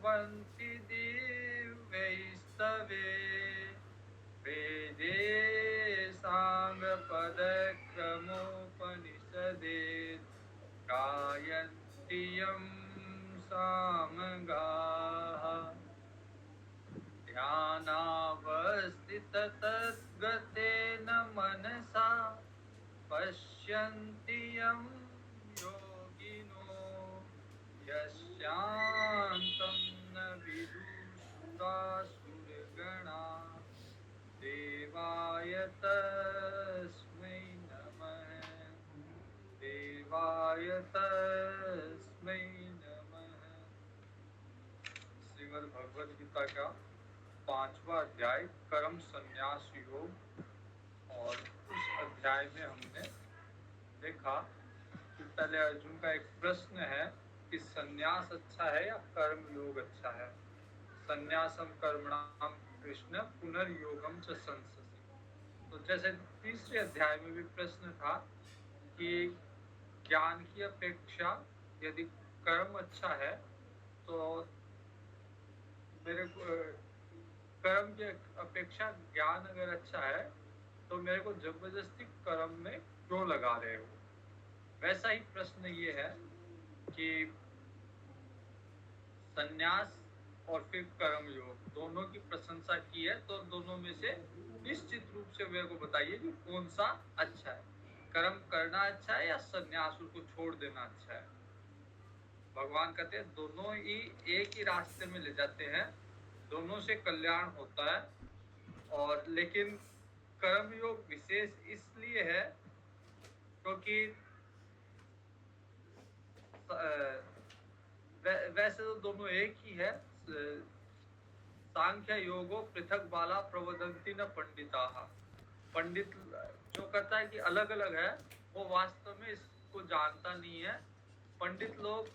कुर्वन्ति दिव्यैस्तवे वेदे साङ्गपदक्रमोपनिषदे गायन्ति यं सामगाः ध्यानावस्थिततद्गतेन मनसा पश्यन्ति यं योगिनो यस्यान्तं न विदुषासुरगणा देवाय तस्मै नमः देवाय तस्मै नमः। श्रीमद् भगवद गीता का 5वां अध्याय कर्म संन्यास योग, और उस अध्याय में हमने देखा कि पहले अर्जुन का एक प्रश्न है कि संन्यास अच्छा है या कर्म योग अच्छा है। संन्यासम कर्मणाम कृष्ण पुनर्योगम च संससि। तो जैसे तीसरे अध्याय में भी प्रश्न था कि ज्ञान की अपेक्षा यदि कर्म अच्छा है तो मेरे को कर्म की अपेक्षा ज्ञान अगर अच्छा है तो मेरे को जबरदस्ती कर्म में क्यों लगा रहे हो। वैसा ही प्रश्न ये है कि संन्यास और फिर कर्म योग दोनों की प्रशंसा की है, तो दोनों में से निश्चित रूप से मेरे को बताइए कि कौन सा अच्छा है। कर्म करना अच्छा है या संन्यास उसको छोड़ देना अच्छा है। भगवान कहते हैं दोनों ही एक ही रास्ते में ले जाते हैं, दोनों से कल्याण होता है। और लेकिन कर्म योग विशेष इसलिए है क्योंकि वैसे तो दोनों एक ही है। सांख्य योगो पृथक बाला प्रवदंती न पंडिता। पंडित जो कहता है कि अलग अलग है वो वास्तव में इसको जानता नहीं है। पंडित लोग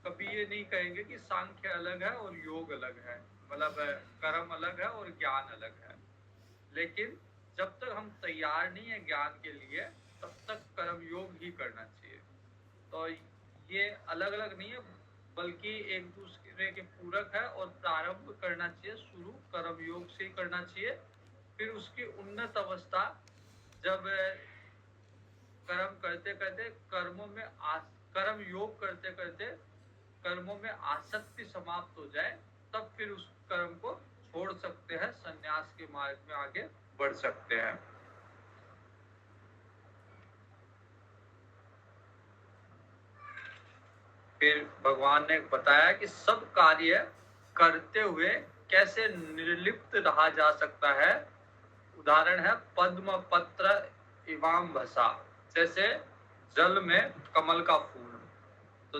कभी ये नहीं कहेंगे कि सांख्य अलग है और योग अलग है, मतलब कर्म अलग है और ज्ञान अलग है। लेकिन जब तक हम तैयार नहीं है ज्ञान के लिए तब तक कर्म योग ही करना चाहिए। तो ये अलग अलग नहीं है बल्कि एक दूसरे के पूरक है, और प्रारंभ करना चाहिए शुरू कर्म योग से ही करना चाहिए। फिर उसकी उन्नत अवस्था जब कर्म करते करते कर्म योग करते करते कर्मों में आसक्ति समाप्त हो जाए तब फिर उस कर्म को छोड़ सकते हैं, संन्यास के मार्ग में आगे बढ़ सकते हैं। फिर भगवान ने बताया कि सब कार्य करते हुए कैसे निर्लिप्त रहा जा सकता है। उदाहरण है पद्म पत्र इवाम्भसा, जैसे जल में कमल का फूल। तो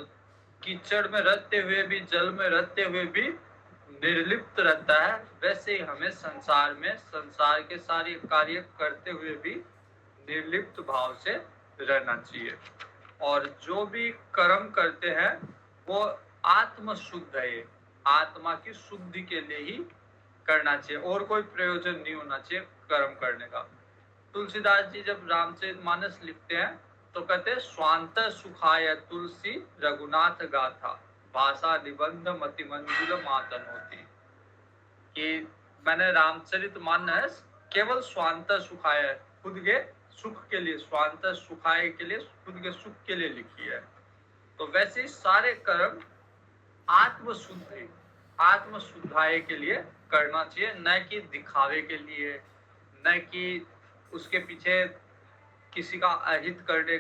कीचड़ में रहते हुए भी, जल में रहते हुए भी निर्लिप्त रहता है, वैसे ही हमें संसार के सारे कार्य करते हुए भी निर्लिप्त भाव से रहना चाहिए। और जो भी कर्म करते हैं वो आत्म शुद्ध है, आत्मा की शुद्धि के लिए ही करना चाहिए, और कोई प्रयोजन नहीं होना चाहिए कर्म करने का। तुलसीदास जी जब रामचरितमानस लिखते हैं तो कहते स्वांत सुखाय तुलसी रघुनाथ गाथा भाषा निबंध मति मंजुल मातन होती, कि मैंने रामचरितमानस केवल स्वांत सुखाय, खुद के सुख के लिए, स्वांत सुखाय के लिए, खुद के सुख के लिए लिखी है। तो वैसे सारे कर्म आत्म शुद्धाय के लिए करना चाहिए, न कि दिखावे के लिए, न कि उसके पीछे किसी का अहित करने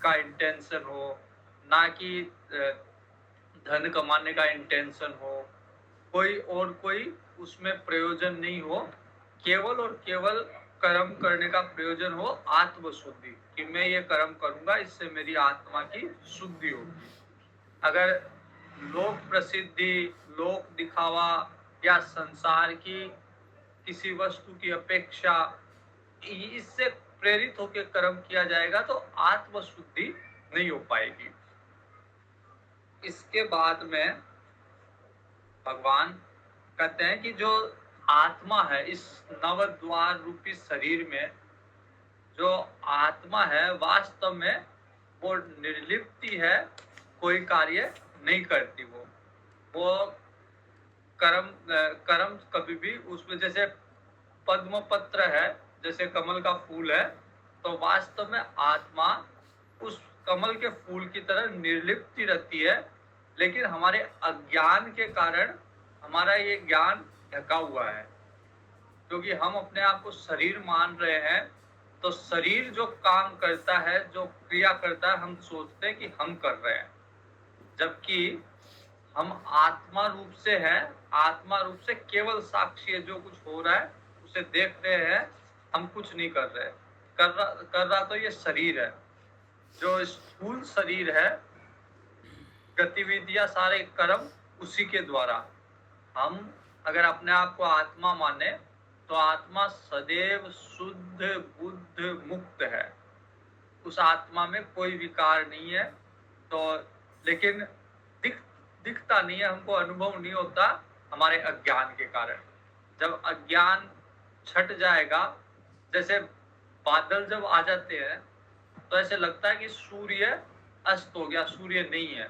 का इंटेंशन हो, ना कि धन कमाने का इंटेंशन हो, कोई उसमें प्रयोजन नहीं हो। केवल और केवल कर्म करने का प्रयोजन हो आत्म शुद्धि, कि मैं ये कर्म करूंगा इससे मेरी आत्मा की शुद्धि होगी। अगर लोक प्रसिद्धि, लोक दिखावा या संसार की किसी वस्तु की अपेक्षा, इससे प्रेरित होकर कर्म किया जाएगा तो आत्म शुद्धि नहीं हो पाएगी। इसके बाद में भगवान कहते हैं कि जो आत्मा है, इस नवद्वार रूपी शरीर में जो आत्मा है वास्तव में वो निर्लिप्ति है, कोई कार्य नहीं करती वो। वो कर्म कभी भी उसमें, जैसे पद्म पत्र है, जैसे कमल का फूल है, तो वास्तव में आत्मा उस कमल के फूल की तरह निर्लिप्त ही रहती है, लेकिन हमारे अज्ञान के कारण हमारा ये ज्ञान ढका हुआ है, क्योंकि हम अपने आप को शरीर मान रहे हैं। तो शरीर जो काम करता है, जो क्रिया करता है, हम सोचते हैं कि हम कर रहे हैं, जबकि हम आत्मा रूप से हैं। आत्मा रूप से केवल साक्षी है, जो कुछ हो रहा है उसे देख रहे हैं, हम कुछ नहीं कर रहे। कर रहा तो ये शरीर है, जो स्थूल शरीर है, गतिविधियां सारे कर्म उसी के द्वारा। हम अगर अपने आप को आत्मा माने तो आत्मा सदैव शुद्ध बुद्ध मुक्त है, उस आत्मा में कोई विकार नहीं है। तो लेकिन दिखता नहीं है, हमको अनुभव नहीं होता हमारे अज्ञान के कारण। जब अज्ञान छट जाएगा, जैसे बादल जब आ जाते हैं तो ऐसे लगता है कि सूर्य अस्त हो गया, सूर्य नहीं है,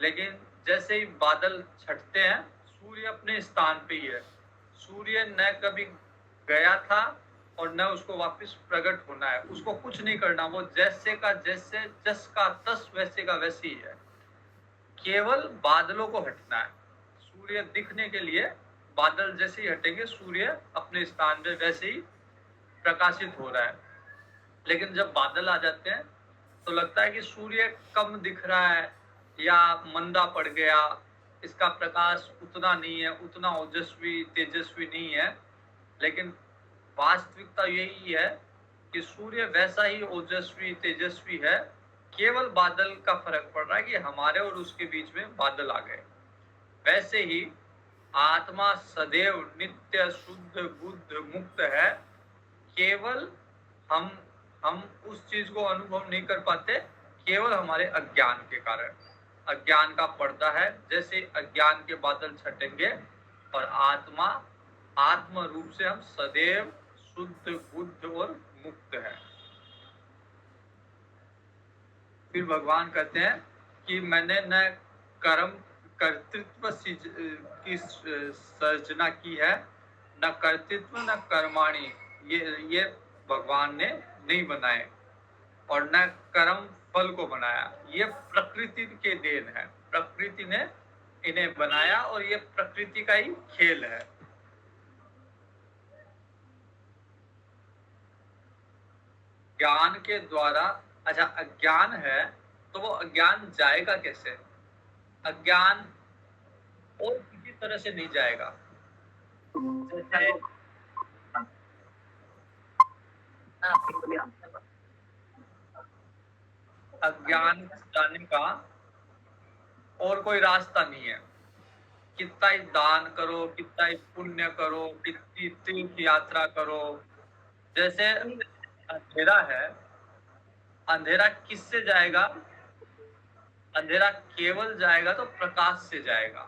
लेकिन जैसे ही बादल छटते हैं सूर्य अपने स्थान पे ही है। सूर्य न कभी गया था और न उसको वापस प्रकट होना है, उसको कुछ नहीं करना, वो जैसे का जैसे, जस का तस वैसे का वैसे ही है। केवल बादलों को हटना है, सूर्य दिखने के लिए बादल जैसे ही हटेंगे सूर्य अपने स्थान पे वैसे ही प्रकाशित हो रहा है। लेकिन जब बादल आ जाते हैं तो लगता है कि सूर्य कम दिख रहा है या मंदा पड़ गया, इसका प्रकाश उतना नहीं है, उतना ओजस्वी तेजस्वी नहीं है। लेकिन वास्तविकता यही है कि सूर्य वैसा ही ओजस्वी तेजस्वी है, केवल बादल का फर्क पड़ रहा है कि हमारे और उसके बीच में बादल आ गए। वैसे ही आत्मा सदैव नित्य शुद्ध बुद्ध मुक्त है, केवल हम उस चीज को अनुभव नहीं कर पाते, केवल हमारे अज्ञान के कारण। अज्ञान का पर्दा है, जैसे अज्ञान के बादल छटेंगे और आत्म रूप से हम सदैव शुद्ध बुद्ध और मुक्त है। फिर भगवान कहते हैं कि मैंने न कर्तृत्व की सर्जना की है, न कर्तृत्व न कर्माणी, ये भगवान ने नहीं बनाए, और न कर्म फल को बनाया। ये प्रकृति के देन है, प्रकृति ने इन्हें बनाया और ये प्रकृति का ही खेल है। ज्ञान के द्वारा, अच्छा अज्ञान है तो वो अज्ञान जाएगा कैसे? अज्ञान और किसी तरह से नहीं जाएगा। जैसे अज्ञान जाने का और कोई रास्ता नहीं है। कितना ही दान करो, कितना ही पुण्य करो, कितनी तीर्थ यात्रा करो, जैसे अंधेरा है, अंधेरा किससे जाएगा? अंधेरा केवल जाएगा तो प्रकाश से जाएगा।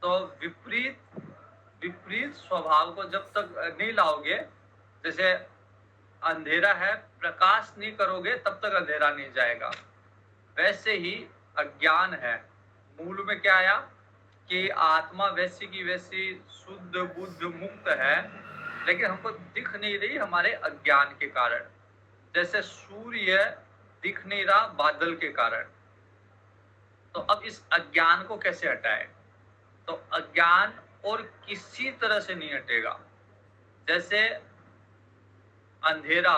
तो विपरीत स्वभाव को जब तक नहीं लाओगे, जैसे अंधेरा है, प्रकाश नहीं करोगे तब तक अंधेरा नहीं जाएगा। वैसे ही अज्ञान है, मूल में क्या आया कि आत्मा वैसी की वैसी शुद्ध बुद्ध मुक्त है, लेकिन हमको दिख नहीं रही हमारे अज्ञान के कारण। जैसे सूर्य दिख नहीं रहा बादल के कारण। तो अब इस अज्ञान को कैसे हटाए? तो अज्ञान और किसी तरह से नहीं हटेगा। जैसे अंधेरा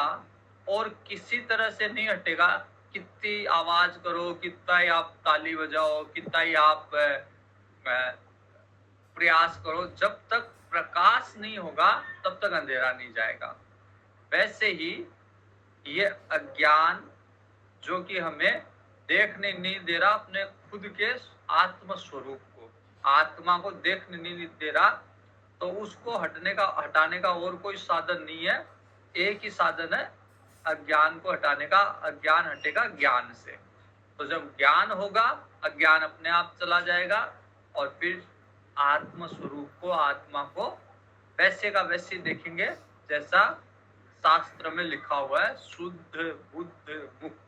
और किसी तरह से नहीं हटेगा, कितनी आवाज करो, कितना ही आप ताली बजाओ, कितना ही आप प्रयास करो, जब तक प्रकाश नहीं होगा तब तक अंधेरा नहीं जाएगा। वैसे ही ये अज्ञान जो कि हमें देखने नहीं दे रहा अपने खुद के आत्म स्वरूप को, आत्मा को देखने नहीं दे रहा, तो उसको हटाने का और कोई साधन नहीं है। एक ही साधन है अज्ञान को हटाने का। अज्ञान हटेगा ज्ञान से। तो जब ज्ञान होगा अज्ञान अपने आप चला जाएगा और फिर आत्म स्वरूप को, आत्मा को वैसे का वैसे देखेंगे जैसा शास्त्र में लिखा हुआ है, शुद्ध बुद्ध मुक्त।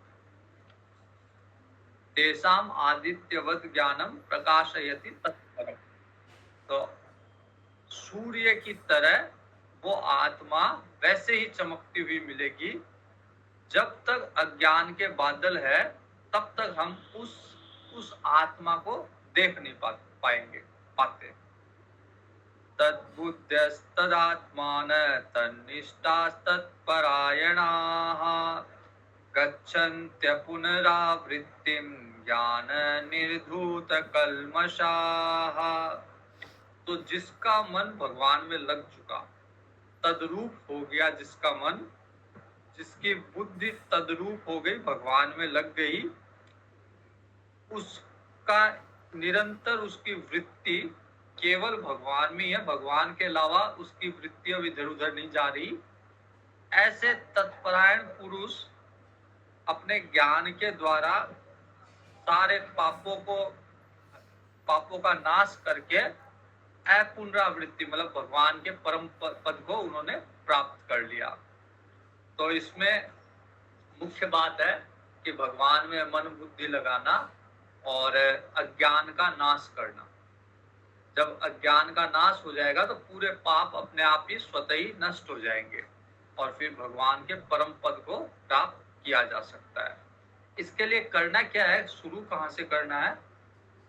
तेषाम आदित्यवत ज्ञानम प्रकाशयति तत्परम। तो सूर्य की तरह वो आत्मा वैसे ही चमकती हुई मिलेगी। जब तक अज्ञान के बादल है तब तक हम उस आत्मा को देख नहीं पाते। तद्बुद्ध्यस्तदात्मान तन्निष्ठास्तत्परायणाः गच्छन्त्य पुनरावृत्तिं ज्ञान निर्धूत कल्मषाः। तो जिसका मन भगवान में लग चुका, तद्रूप हो गया, जिसका मन, जिसकी बुद्धि तद्रूप हो गई, भगवान में लग गई, उसका निरंतर उसकी वृत्ति केवल भगवान में है, भगवान के अलावा उसकी वृत्तियां इधर उधर नहीं जा रही। ऐसे तत्परायण पुरुष अपने ज्ञान के द्वारा सारे पापों का नाश करके अपुनरावृत्ति मतलब भगवान के परम पद को उन्होंने प्राप्त कर लिया। तो इसमें मुख्य बात है कि भगवान में मन बुद्धि लगाना और अज्ञान का नाश करना। जब अज्ञान का नाश हो जाएगा तो पूरे पाप अपने आप ही स्वतः ही नष्ट हो जाएंगे और फिर भगवान के परम पद को प्राप्त किया जा सकता है। इसके लिए करना क्या है, शुरू कहाँ से करना है?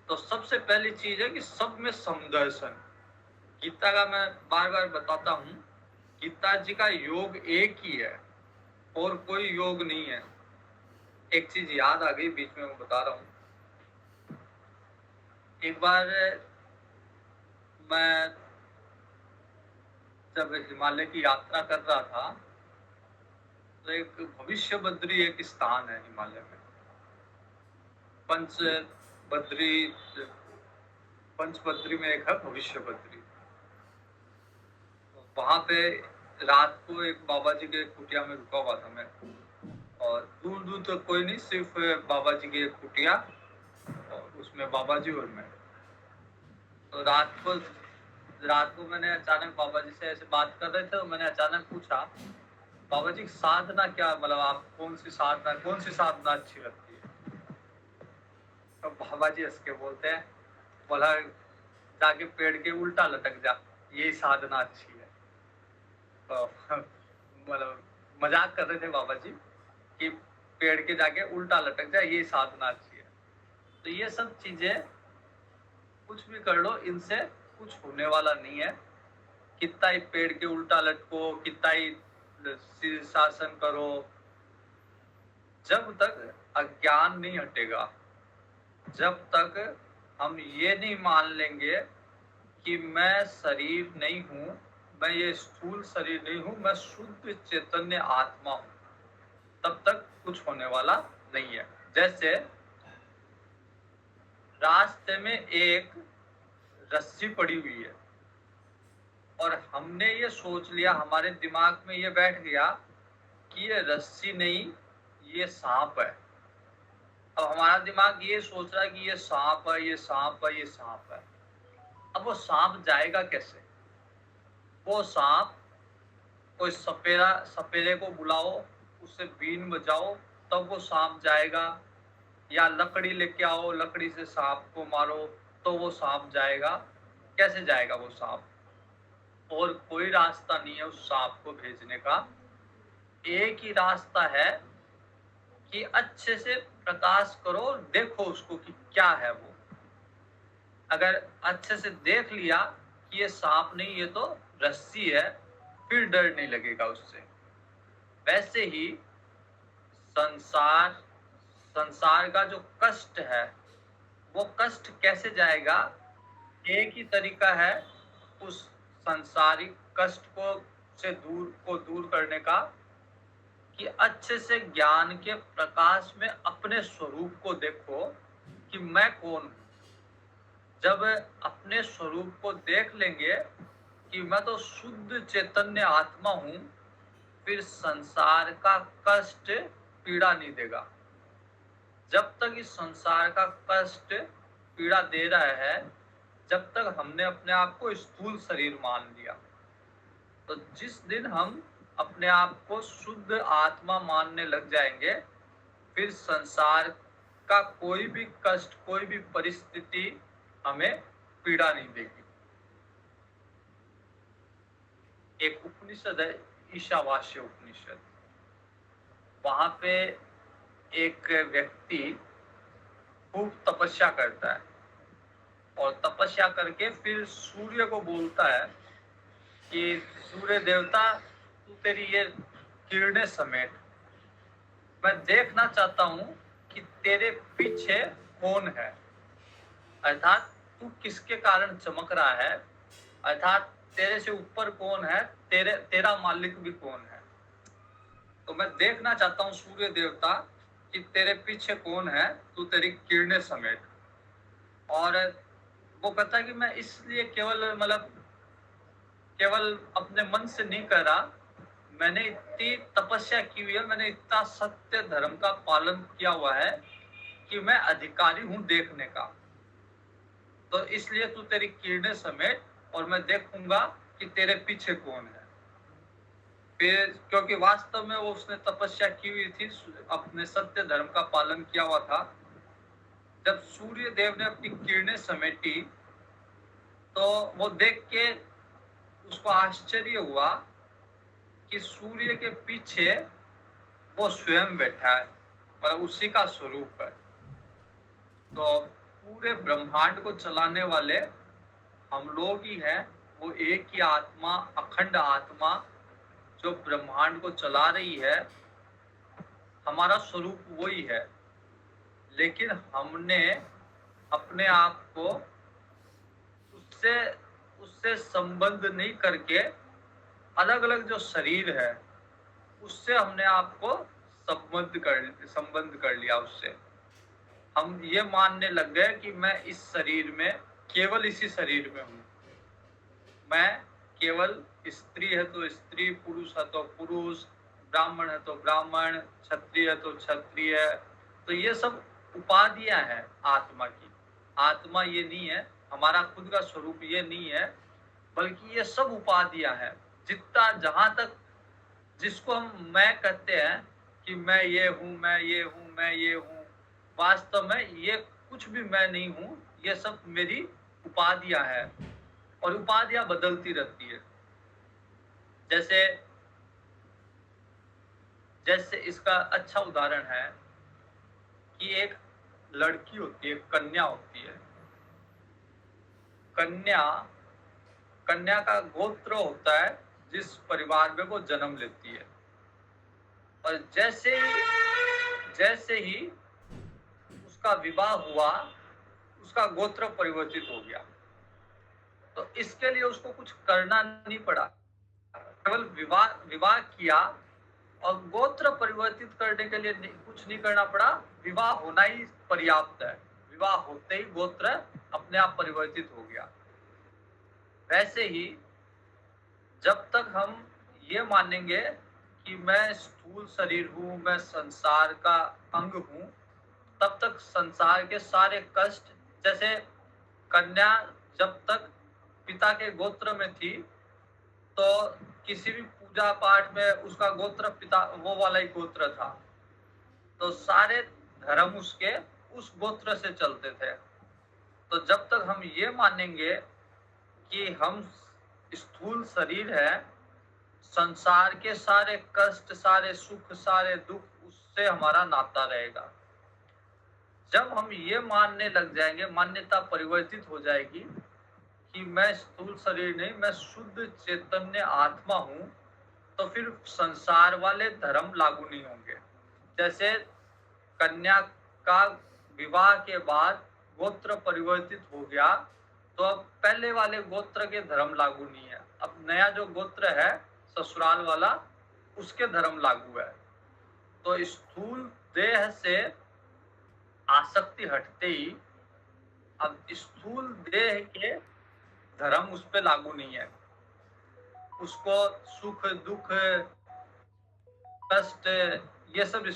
तो सबसे पहली चीज है कि सब में समदर्शन। गीता का मैं बार बार बताता हूँ, गीता जी का योग एक ही है और कोई योग नहीं है। एक चीज याद आ गई, बीच में मैं बता रहा हूँ। एक बार मैं जब हिमालय की यात्रा कर रहा था तो एक भविष्य बद्री एक स्थान है हिमालय में, पंचबद्री में एक है भविष्य बद्री। वहां पे रात को एक बाबा जी के कुटिया में रुका हुआ था मैं, और दूर दूर तक कोई नहीं, सिर्फ बाबा जी की एक कुटिया और उसमें बाबा जी और मैं। तो रात को मैंने अचानक बाबा जी से ऐसे बात कर रहे थे, तो मैंने अचानक पूछा, बाबा जी साधना क्या, मतलब आप कौन सी साधना अच्छी लगती है? तो बाबा जी हंस के बोलते हैं, बोला जाके पेड़ के उल्टा लटक जा, यही साधना अच्छी है। तो मतलब मजाक कर रहे थे बाबा जी कि पेड़ के जाके उल्टा लटक जा, यही साधना अच्छी है। तो ये सब चीजें कुछ भी कर लो, इनसे कुछ होने वाला नहीं है। कितना ही पेड़ के उल्टा लटको, कितना ही शीर्षासन करो, जब तक अज्ञान नहीं हटेगा, जब तक हम ये नहीं मान लेंगे कि मैं शरीर नहीं हूं, मैं ये स्थूल शरीर नहीं हूं, मैं शुद्ध चैतन्य आत्मा हूं, तब तक कुछ होने वाला नहीं है। जैसे रास्ते में एक रस्सी पड़ी हुई है और हमने ये सोच लिया, हमारे दिमाग में ये बैठ गया कि ये रस्सी नहीं, ये सांप है। अब हमारा दिमाग ये सोच रहा है कि ये सांप है, ये सांप है, ये सांप है। अब वो सांप जाएगा कैसे? वो सांप, कोई सपेरे को बुलाओ, उससे बीन बजाओ, तब वो सांप जाएगा, या लकड़ी लेके आओ, लकड़ी से सांप को मारो तो वो सांप जाएगा। कैसे जाएगा वो सांप? और कोई रास्ता नहीं है उस सांप को भेजने का। एक ही रास्ता है कि अच्छे से प्रकाश करो, देखो उसको कि क्या है वो। अगर अच्छे से देख लिया कि ये सांप नहीं, ये तो रस्सी है, फिर डर नहीं लगेगा उससे। वैसे ही संसार का जो कष्ट है, वो कष्ट कैसे जाएगा? एक ही तरीका है उस संसारिक कष्ट से दूर करने का, कि अच्छे से ज्ञान के प्रकाश में अपने स्वरूप को देखो कि मैं कौन हूं। जब अपने स्वरूप को देख लेंगे कि मैं तो शुद्ध चैतन्य आत्मा हूं, फिर संसार का कष्ट पीड़ा नहीं देगा। जब तक इस संसार का कष्ट पीड़ा दे रहा है, जब तक हमने अपने आप को स्थूल शरीर मान लिया। तो जिस दिन हम अपने आप को शुद्ध आत्मा मानने लग जाएंगे, फिर संसार का कोई भी कष्ट, कोई भी परिस्थिति हमें पीड़ा नहीं देगी। एक उपनिषद है, ईशावास्य उपनिषद। वहां पे एक व्यक्ति खूब तपस्या करता है और तपस्या करके फिर सूर्य को बोलता है कि सूर्य देवता, तू तेरी ये किरणें समेट, मैं देखना चाहता हूं कि तेरे पीछे कौन है, अर्थात तू किसके कारण चमक रहा है, अर्थात तेरे से ऊपर कौन है, तेरा मालिक भी कौन है। तो मैं देखना चाहता हूँ सूर्य देवता कि तेरे पीछे कौन है, तू तेरी किरणें समेट। और वो कहता है कि मैं इसलिए केवल अपने मन से नहीं कर रहा, मैंने इतनी तपस्या की हुई है, मैंने इतना सत्य धर्म का पालन किया हुआ है कि मैं अधिकारी हूं देखने का। तो इसलिए तू तेरी किरणें समेट और मैं देखूंगा कि तेरे पीछे कौन है। फिर क्योंकि वास्तव में वो उसने तपस्या की हुई थी, अपने सत्य धर्म का पालन किया हुआ था। जब सूर्य देव ने अपनी किरणें समेटी तो वो देख के उसको आश्चर्य हुआ कि सूर्य के पीछे वो स्वयं बैठा है और उसी का स्वरूप है। तो पूरे ब्रह्मांड को चलाने वाले हम लोग ही हैं, वो एक ही आत्मा, अखंड आत्मा जो ब्रह्मांड को चला रही है, हमारा स्वरूप वही है। लेकिन हमने अपने आप को उससे उससे संबंध नहीं करके अलग अलग जो शरीर है उससे हमने आपको संबंध कर लिया। उससे हम ये मानने लग गए कि मैं इस शरीर में, केवल इसी शरीर में हूँ, मैं केवल स्त्री है तो स्त्री, पुरुष है तो पुरुष, ब्राह्मण है तो ब्राह्मण, क्षत्रिय है तो क्षत्रिय। तो ये सब उपाधियां हैं आत्मा की। आत्मा ये नहीं है, हमारा खुद का स्वरूप ये नहीं है, बल्कि ये सब उपाधियां हैं। जितना जहां तक जिसको हम मैं कहते हैं कि मैं ये हूँ, मैं ये हूँ, मैं ये हूँ, वास्तव में ये कुछ भी मैं नहीं हूँ, ये सब मेरी उपाधियां हैं और उपाधियां बदलती रहती है। जैसे जैसे इसका अच्छा उदाहरण है कि एक लड़की होती है, कन्या होती है। कन्या कन्या का गोत्र होता है जिस परिवार में वो जन्म लेती है, और जैसे ही उसका विवाह हुआ उसका गोत्र परिवर्तित हो गया। तो इसके लिए उसको कुछ करना नहीं पड़ा, केवल विवाह किया और गोत्र परिवर्तित करने के लिए कुछ नहीं करना पड़ा, विवाह होना ही पर्याप्त है। विवाह होते ही गोत्र अपने आप परिवर्तित हो गया। वैसे ही जब तक हम ये मानेंगे कि मैं स्थूल शरीर हूँ, मैं संसार का अंग हूँ, तब तक संसार के सारे कष्ट, जैसे कन्या जब तक पिता के गोत्र में थी तो किसी भी पूजा पाठ में उसका गोत्र पिता वो वाला ही गोत्र था, तो सारे धर्म उसके उस गोत्र से चलते थे। तो जब तक हम ये मानेंगे कि हम स्थूल शरीर है, संसार के सारे कष्ट, सारे सुख, सारे दुख, उससे हमारा नाता रहेगा। जब हम ये मानने लग जाएंगे, मान्यता परिवर्तित हो जाएगी कि मैं स्थूल शरीर नहीं, मैं शुद्ध चैतन्य आत्मा हूँ, तो फिर संसार वाले धर्म लागू नहीं होंगे। जैसे कन्या का विवाह के बाद गोत्र परिवर्तित हो गया, तो अब पहले वाले गोत्र के धर्म लागू नहीं है, अब नया जो गोत्र है ससुराल वाला, उसके धर्म लागू है। तो स्थूल देह से आसक्ति हटते ही अब स्थूल देह के धर्म उस पे लागू नहीं है। उसको सुख दुख कष्ट ये सब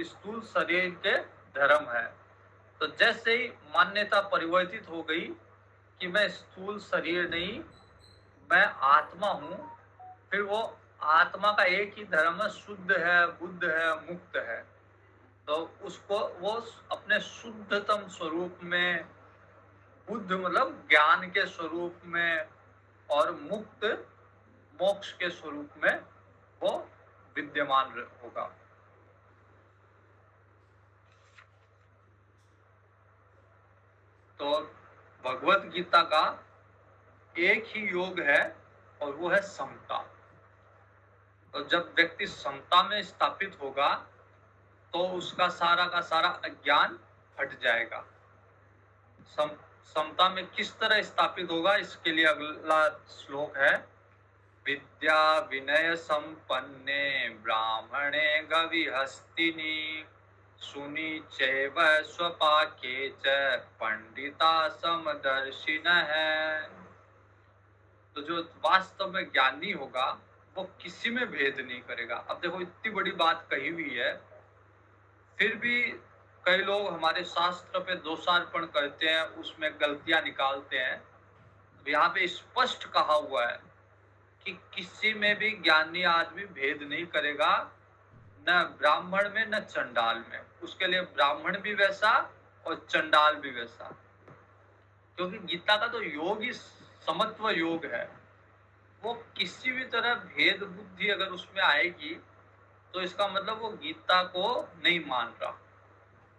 स्थूल शरीर के धर्म है। तो जैसे ही मान्यता परिवर्तित हो गई कि मैं स्थूल शरीर नहीं, मैं आत्मा हूँ, फिर वो आत्मा का एक ही धर्म है, शुद्ध है, बुद्ध है, मुक्त है। तो उसको वो अपने शुद्धतम स्वरूप में, बुद्ध मतलब ज्ञान के स्वरूप में और मुक्त मोक्ष के स्वरूप में वो विद्यमान होगा। तो भगवत गीता का एक ही योग है और वो है समता। तो जब व्यक्ति समता में स्थापित होगा तो उसका सारा का सारा अज्ञान हट जाएगा। समता में किस तरह स्थापित होगा, इसके लिए अगला श्लोक है, विद्या विनय संपन्ने ब्राह्मणे गविहस्तिनि सुनी चैव स्वपाके च पंडिता समदर्शिनः। तो जो वास्तव में ज्ञानी होगा वो किसी में भेद नहीं करेगा। अब देखो इतनी बड़ी बात कही हुई है, फिर भी कई लोग हमारे शास्त्र पे दोषारोपण करते हैं, उसमें गलतियां निकालते हैं। तो यहाँ पे स्पष्ट कहा हुआ है कि किसी में भी ज्ञानी आदमी भेद नहीं करेगा, न ब्राह्मण में न चंडाल में। उसके लिए ब्राह्मण भी वैसा और चंडाल भी वैसा, क्योंकि गीता का तो योग ही समत्व योग है। वो किसी भी तरह भेद बुद्धि अगर उसमें आएगी तो इसका मतलब वो गीता को नहीं मान रहा।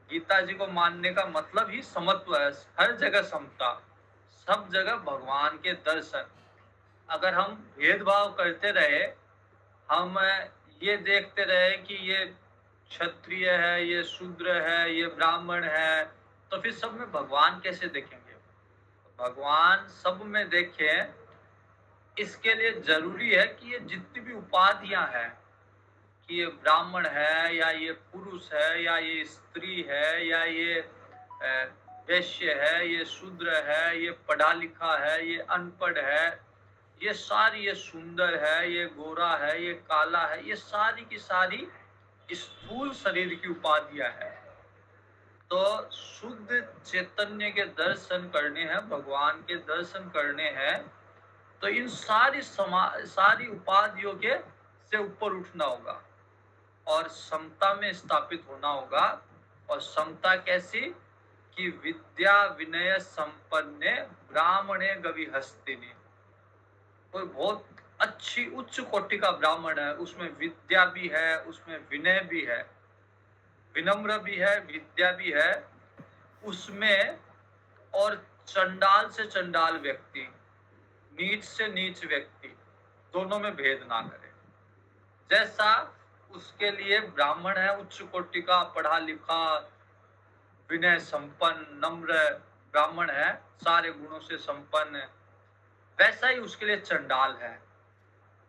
गीता जी को मानने का मतलब ही समत्व है, हर जगह समता, सब जगह भगवान के दर्शन। अगर हम भेदभाव करते रहे, हम ये देखते रहे कि ये क्षत्रिय है, ये शूद्र है, ये ब्राह्मण है, तो फिर सब में भगवान कैसे देखेंगे? भगवान सब में देखें, इसके लिए जरूरी है कि ये जितनी भी उपाधियां हैं, कि ये ब्राह्मण है या ये पुरुष है या ये स्त्री है या ये वैश्य है, ये शूद्र है, ये पढ़ा लिखा है, ये अनपढ़ है, ये सारी, ये सुंदर है, ये गोरा है, ये काला है, ये सारी की सारी स्थूल शरीर की उपाधियां हैं। तो शुद्ध चैतन्य के दर्शन करने हैं, भगवान के दर्शन करने हैं, तो इन सारी उपाधियों के से ऊपर उठना होगा और समता में स्थापित होना होगा। और समता कैसी? कि विद्या विनय संपन्ने ब्राह्मणे गविहस्तिनि। कोई बहुत अच्छी उच्च कोटि का ब्राह्मण है, उसमें विद्या भी है, उसमें विनय भी है, विनम्र भी है, विद्या भी है उसमें, और चंडाल से चंडाल व्यक्ति, नीच से नीच व्यक्ति, दोनों में भेद ना करे। जैसा उसके लिए ब्राह्मण है उच्च कोटि का, पढ़ा लिखा, विनय संपन्न, नम्र ब्राह्मण है, सारे गुणों से संपन्न, वैसा ही उसके लिए चंडाल है।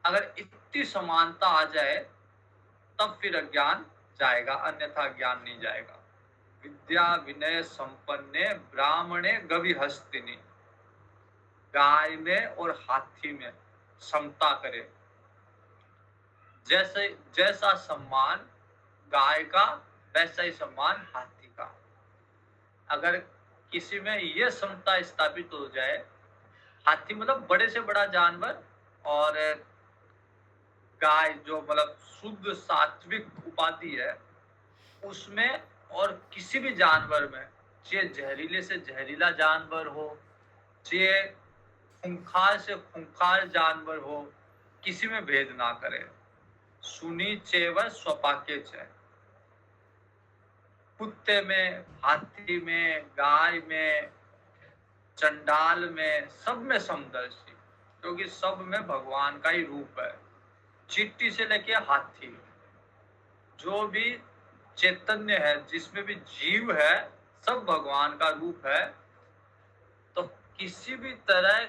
अगर इतनी समानता आ जाए तब फिर अज्ञान जाएगा, अन्यथा ज्ञान नहीं जाएगा। विद्या विनय संपन्ने ब्राह्मणे गविहस्तिनि, गाय में और हाथी में समता करे। जैसे जैसा सम्मान गाय का वैसा ही सम्मान हाथी का। अगर किसी में ये समता स्थापित हो जाए, हाथी मतलब बड़े से बड़ा जानवर, और गाय जो मतलब शुद्ध सात्विक उपाधि है, उसमें और किसी भी जानवर में, चाहे जहरीले से जहरीला जानवर हो, चाहे खूंखार से खूंखार जानवर हो, किसी में भेद ना करे। सुनी चेव स्वपाके च, कुत्ते में, हाथी में, गाय में, चंडाल में, सब में समदर्शी, क्योंकि सब में भगवान का ही रूप है। चींटी से लेके हाथी, जो भी चैतन्य है, जिसमें भी जीव है, सब भगवान का रूप है। तो किसी भी तरह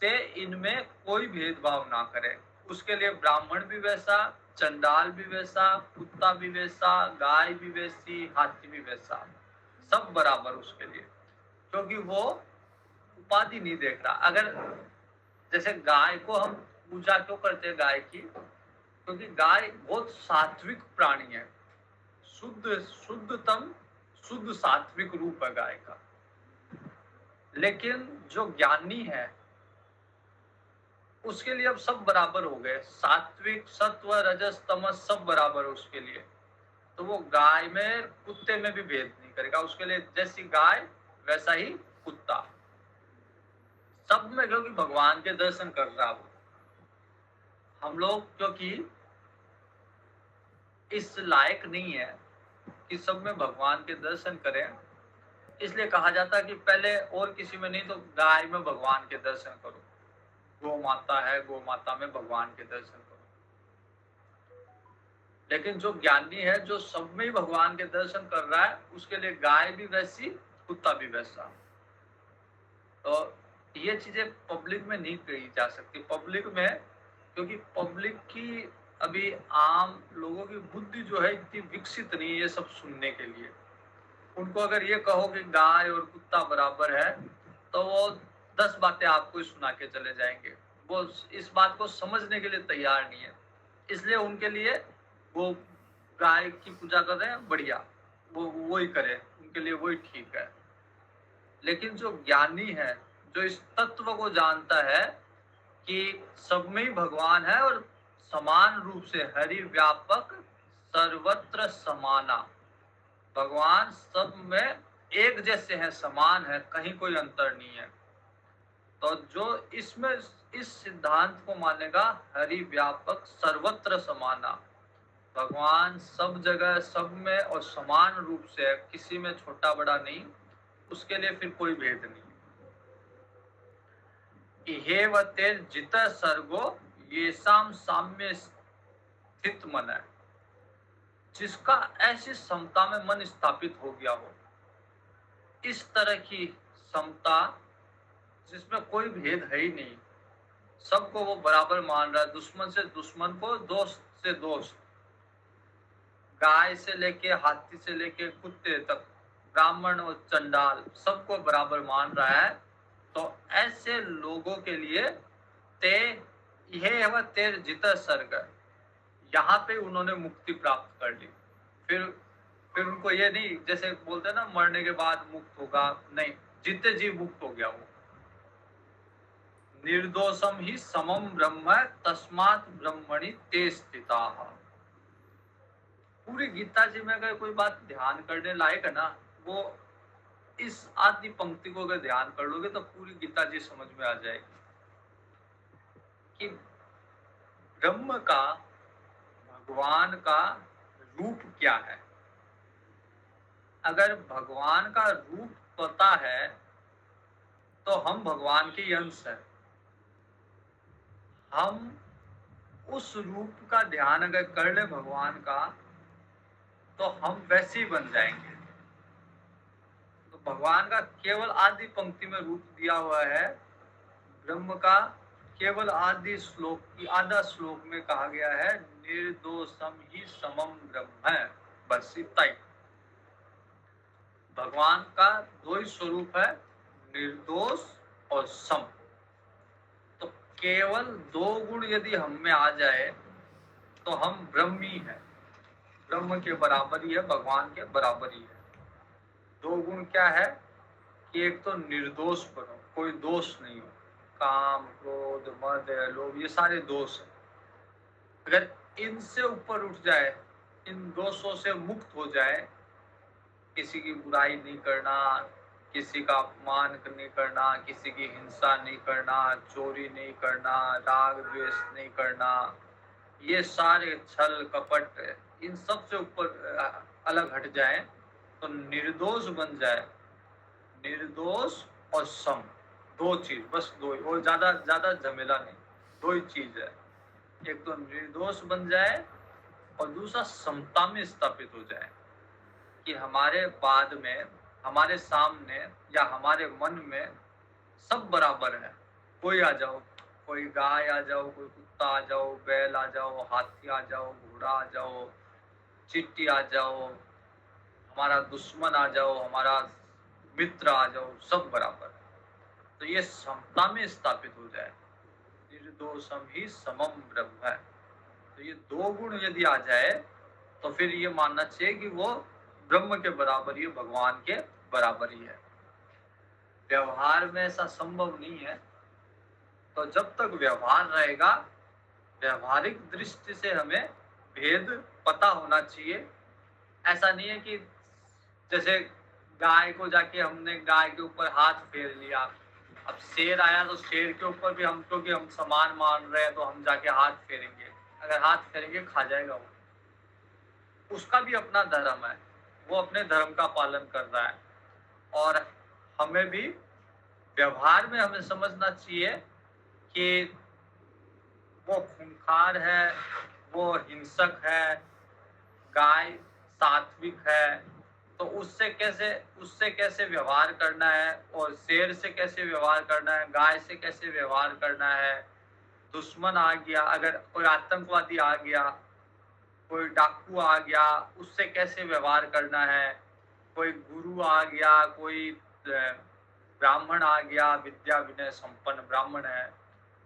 से इनमें कोई भेदभाव ना करे। उसके लिए ब्राह्मण भी वैसा, चंडाल भी वैसा, कुत्ता भी वैसा, गाय भी वैसी, हाथी भी वैसा, सब बराबर उसके लिए, क्योंकि वो उपाधि नहीं देख रहा। अगर जैसे गाय को हम पूजा क्यों करते हैं गाय की? क्योंकि गाय बहुत सात्विक प्राणी है, शुद्धतम शुद्ध सात्विक रूप है गाय का। लेकिन जो ज्ञानी है उसके लिए अब सब बराबर हो गए, सात्विक, सत्व, रजस, तमस सब बराबर है उसके लिए। तो वो गाय में कुत्ते में भी भेद नहीं करेगा, उसके लिए जैसी गाय वैसा ही कुत्ता, सब में, क्योंकि भगवान के दर्शन कर रहा वो। हम लोग क्योंकि इस लायक नहीं है कि सब में भगवान के दर्शन करें, इसलिए कहा जाता है कि पहले और किसी में नहीं तो गाय में भगवान के दर्शन करो, गौ माता है, गौ माता में भगवान के दर्शन करो। लेकिन जो ज्ञानी है, जो सब में ही भगवान के दर्शन कर रहा है, उसके लिए गाय भी वैसी, कुत्ता भी वैसा। तो ये चीजें पब्लिक में नहीं कही जा सकती, पब्लिक में, क्योंकि पब्लिक की अभी आम लोगों की बुद्धि जो है इतनी विकसित नहीं है ये सब सुनने के लिए। उनको अगर ये कहो कि गाय और कुत्ता बराबर है, तो वो 10 बातें आपको ही सुना के चले जाएंगे, वो इस बात को समझने के लिए तैयार नहीं है। इसलिए उनके लिए वो गाय की पूजा कर रहे हैं, बढ़िया, वो ही करे, उनके लिए वही ठीक है। लेकिन जो ज्ञानी है, जो इस तत्व को जानता है कि सब में ही भगवान है और समान रूप से हरि व्यापक सर्वत्र समाना, भगवान सब में एक जैसे हैं, समान है, कहीं कोई अंतर नहीं है। तो जो इसमें इस सिद्धांत को मानेगा, हरि व्यापक सर्वत्र समाना, भगवान सब जगह सब में और समान रूप से है, किसी में छोटा बड़ा नहीं, उसके लिए फिर कोई भेद नहीं। इहेव तेर जित सर्गो येषाम साम्य स्थित मन है, जिसका ऐसी समता में मन स्थापित हो गया हो, इस तरह की समता जिसमें कोई भेद है ही नहीं, सबको वो बराबर मान रहा है, दुश्मन से दुश्मन को, दोस्त से दोस्त, गाय से लेके हाथी से लेके कुत्ते तक, ब्राह्मण और चंडाल, सबको बराबर मान रहा है। तो ऐसे लोगों के लिए ते यह तेर जित सर्ग, यहाँ पे उन्होंने मुक्ति प्राप्त कर ली। फिर उनको ये नहीं, जैसे बोलते हैं ना मरने के बाद मुक्त होगा, नहीं, जितने जी मुक्त हो गया वो। निर्दोषम ही समम ब्रह्म तस्मात् ब्रह्मणि ते स्थिताः। पूरी गीता जी में अगर कोई बात ध्यान करने लायक है ना, वो इस आदि पंक्ति को अगर ध्यान कर लोगे तो पूरी गीता जी समझ में आ जाएगी कि ब्रह्म का, भगवान का रूप क्या है। अगर भगवान का रूप पता है तो हम भगवान के अंश हैं, हम उस रूप का ध्यान अगर कर ले भगवान का, तो हम वैसे ही बन जाएंगे। तो भगवान का केवल आदि पंक्ति में रूप दिया हुआ है, ब्रह्म का केवल आदि श्लोक की आधा श्लोक में कहा गया है, निर्दोषम ही समम ब्रह्म, बस इतना ही। भगवान का दो ही स्वरूप है, निर्दोष और सम। तो केवल दो गुण यदि हम में आ जाए तो हम ब्रह्मी हैं, ब्रह्म के बराबर ही है, भगवान के बराबर ही है। दो गुण क्या है कि एक तो निर्दोष बनो, कोई दोष नहीं हो, काम क्रोध मद लोभ ये सारे दोष है। अगर इनसे ऊपर उठ जाए, इन दोषों से मुक्त हो जाए, किसी की बुराई नहीं करना, किसी का अपमान नहीं करना, किसी की हिंसा नहीं करना, चोरी नहीं करना, राग द्वेष नहीं करना, ये सारे छल कपट, इन सब से ऊपर अलग हट जाए तो निर्दोष बन जाए। निर्दोष और सम, दो चीज, बस दो ही, और ज्यादा झमेला नहीं, दो ही चीज है। एक तो निर्दोष बन जाए और दूसरा समता में स्थापित हो जाए कि हमारे बाद में, हमारे सामने या हमारे मन में सब बराबर है। कोई आ जाओ, कोई गाय आ जाओ, कोई कुत्ता आ जाओ, बैल आ जाओ, हाथी आ जाओ, घोड़ा आ जाओ, चिट्टी आ जाओ, हमारा दुश्मन आ जाओ, हमारा मित्र आ जाओ, सब बराबर है। तो ये समता में स्थापित हो जाए, निर्दोषम ही समम ब्रह्म है। तो ये दो गुण यदि आ जाए तो फिर ये मानना चाहिए कि वो ब्रह्म के बराबर ही, भगवान के बराबर ही है। व्यवहार में ऐसा संभव नहीं है। तो जब तक व्यवहार रहेगा, व्यवहारिक दृष्टि से हमें भेद पता होना चाहिए ऐसा नहीं है कि जैसे गाय को जाके हमने गाय के ऊपर हाथ फेर लिया। अब शेर आया तो शेर के ऊपर भी हम, क्योंकि हम समान मान रहे हैं तो हम जाके हाथ फेरेंगे। अगर हाथ फेरेंगे खा जाएगा वो। उसका भी अपना धर्म है, वो अपने धर्म का पालन कर रहा है। और हमें भी व्यवहार में हमें समझना चाहिए कि वो खूंखार है, वो हिंसक है, गाय सात्विक है, तो उससे कैसे व्यवहार करना है, और शेर से कैसे व्यवहार करना है, गाय से कैसे व्यवहार करना है। दुश्मन आ गया, अगर कोई आतंकवादी आ गया, कोई डाकू आ गया, उससे कैसे व्यवहार करना है। कोई गुरु आ गया, कोई ब्राह्मण आ गया, विद्या विनय संपन्न ब्राह्मण है,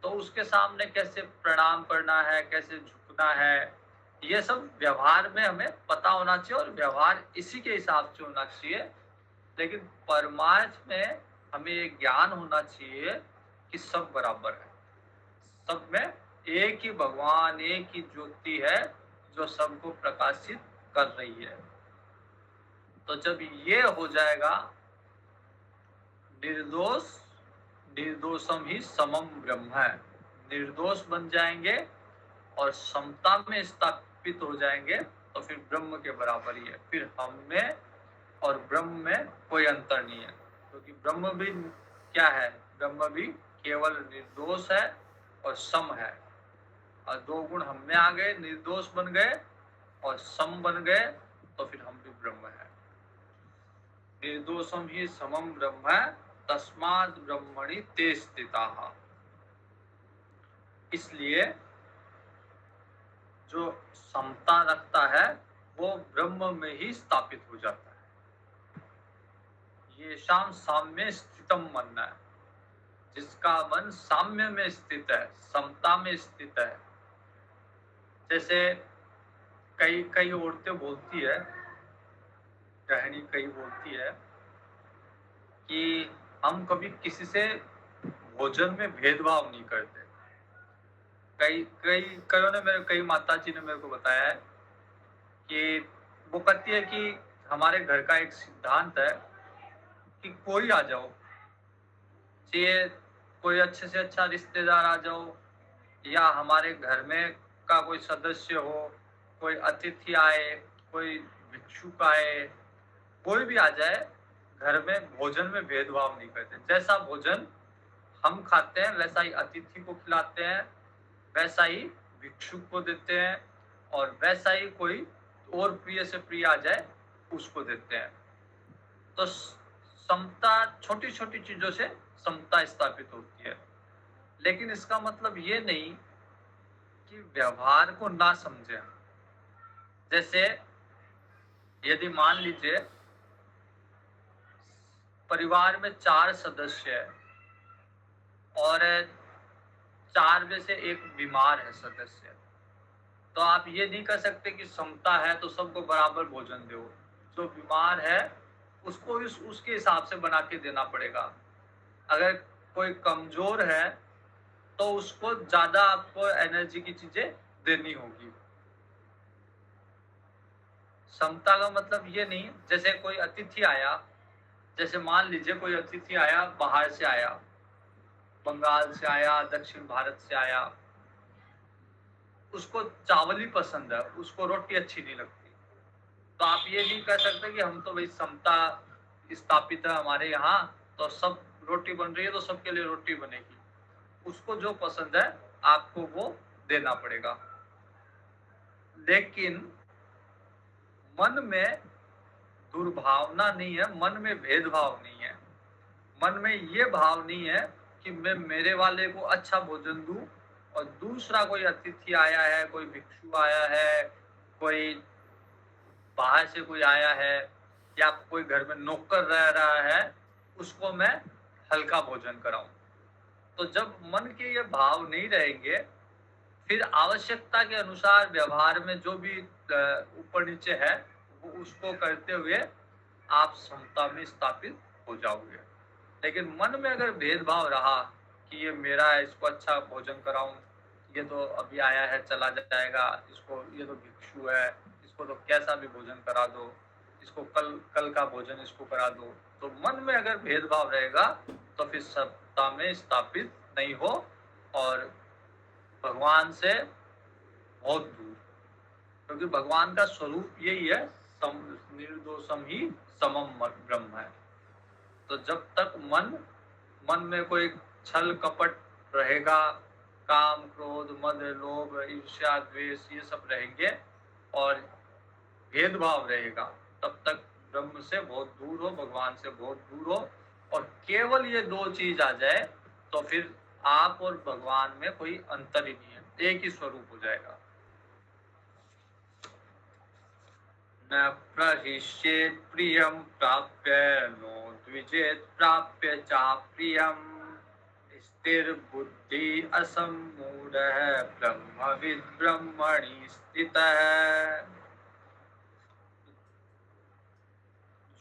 तो उसके सामने कैसे प्रणाम करना है, कैसे झुकना है। ये सब व्यवहार में हमें पता होना चाहिए, और व्यवहार इसी के हिसाब से होना चाहिए। लेकिन परमार्थ में हमें ये ज्ञान होना चाहिए कि सब बराबर है, सब में एक ही भगवान, एक ही ज्योति है जो सबको प्रकाशित कर रही है। तो जब ये हो जाएगा, निर्दोष निर्दोषम ही समम ब्रह्म है, निर्दोष बन जाएंगे और समता में स्थापित हो जाएंगे, तो फिर ब्रह्म के बराबर ही है। फिर हम में और ब्रह्म में कोई अंतर नहीं है, क्योंकि ब्रह्म भी क्या है, ब्रह्म भी केवल निर्दोष है और सम है। और दो गुण हम में आ गए, निर्दोष बन गए और सम बन गए, तो फिर हम भी ब्रह्म है। निर्दोषम ही समम ब्रह्म तस्मात् ब्रह्मणि ते स्थिताः। इसलिए जो समता रखता है वो ब्रह्म में ही स्थापित हो जाता है। ये शाम साम्य स्थितम मन है, जिसका मन साम्य में स्थित है, समता में स्थित है। जैसे कई कई औरतें बोलती है, गृहिणी कई बोलती है कि हम कभी किसी से भोजन में भेदभाव नहीं करते। कई कई कईयों ने कई माता जी ने मेरे को बताया है कि वो कहती है कि हमारे घर का एक सिद्धांत है कि कोई आ जाओ, चाहे कोई अच्छे से अच्छा रिश्तेदार आ जाओ, या हमारे घर में का कोई सदस्य हो, कोई अतिथि आए, कोई भिक्षुक आए, कोई भी आ जाए, घर में भोजन में भेदभाव नहीं करते। जैसा भोजन हम खाते हैं वैसा ही अतिथि को खिलाते हैं, वैसा ही भिक्षुक को देते हैं, और वैसा ही कोई और प्रिय से प्रिय आ जाए उसको देते हैं। तो समता, छोटी छोटी चीजों से समता स्थापित होती है। लेकिन इसका मतलब ये नहीं कि व्यवहार को ना समझे। जैसे यदि मान लीजिए परिवार में 4 सदस्य है और 4 में से एक बीमार है सदस्य, तो आप ये नहीं कर सकते कि समता है तो सबको बराबर भोजन दो। जो बीमार है उसको उसके हिसाब से बना के देना पड़ेगा। अगर कोई कमजोर है तो उसको ज्यादा आपको एनर्जी की चीजें देनी होगी। समता का मतलब ये नहीं, जैसे कोई अतिथि आया, जैसे मान लीजिए कोई अतिथि आया, बाहर से आया, बंगाल से आया, दक्षिण भारत से आया, उसको चावल ही पसंद है, उसको रोटी अच्छी नहीं लगती, तो आप ये नहीं कह सकते कि हम तो भाई समता स्थापित है हमारे यहाँ, तो सब रोटी बन रही है तो सबके लिए रोटी बनेगी। उसको जो पसंद है आपको वो देना पड़ेगा। लेकिन मन में दुर्भावना नहीं है, मन में भेदभाव नहीं है, मन में ये भाव नहीं है कि मैं मेरे वाले को अच्छा भोजन दूं और दूसरा कोई अतिथि आया है, कोई भिक्षु आया है, कोई बाहर से कोई आया है, या कोई घर में नौकर रह रहा है, उसको मैं हल्का भोजन कराऊं। तो जब मन के ये भाव नहीं रहेंगे, फिर आवश्यकता के अनुसार व्यवहार में जो भी ऊपर नीचे है वो उसको करते हुए आप समता में स्थापित हो जाओगे। लेकिन मन में अगर भेदभाव रहा कि ये मेरा है, इसको अच्छा भोजन कराऊं, ये तो अभी आया है चला जाएगा, इसको, ये तो भिक्षु है, इसको तो कैसा भी भोजन करा दो, इसको कल कल का भोजन इसको करा दो। तो मन में अगर भेदभाव रहेगा तो फिर सत्ता में स्थापित नहीं हो और भगवान से बहुत दूर, क्योंकि भगवान का स्वरूप यही है, निर्दोषम ही समम ब्रह्म है। तो जब तक मन में कोई छल कपट रहेगा, काम क्रोध मद लोभ ईर्ष्या द्वेष ये सब रहेंगे और भेदभाव रहेगा, तब तक ब्रह्म से बहुत दूर हो, भगवान से बहुत दूर हो। और केवल ये दो चीज आ जाए तो फिर आप और भगवान में कोई अंतर ही नहीं है, एक ही स्वरूप हो जाएगा। न प्रहिष्येत् प्रियं प्राप्य नो द्विजेत् प्राप्य चाप्रियम् स्थिरबुद्धि असम्मूढ़ः ब्रह्मविद् ब्रह्मणि स्थितः।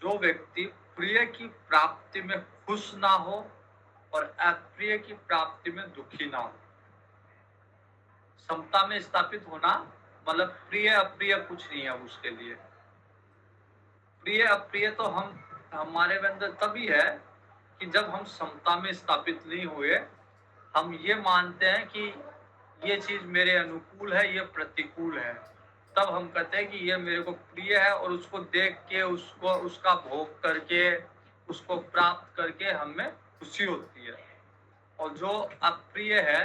जो व्यक्ति प्रिय की प्राप्ति में खुश ना हो और अप्रिय की प्राप्ति में दुखी ना हो, समता में स्थापित होना मतलब प्रिय अप्रिय कुछ नहीं है उसके लिए। प्रिय अप्रिय तो हमारे अंदर तभी है कि जब हम समता में स्थापित नहीं हुए, हम ये मानते हैं कि ये चीज मेरे अनुकूल है, ये प्रतिकूल है, तब हम कहते हैं कि ये मेरे को प्रिय है और उसको देख के उसको उसका भोग करके उसको प्राप्त करके हमें खुशी होती है। और जो अप्रिय है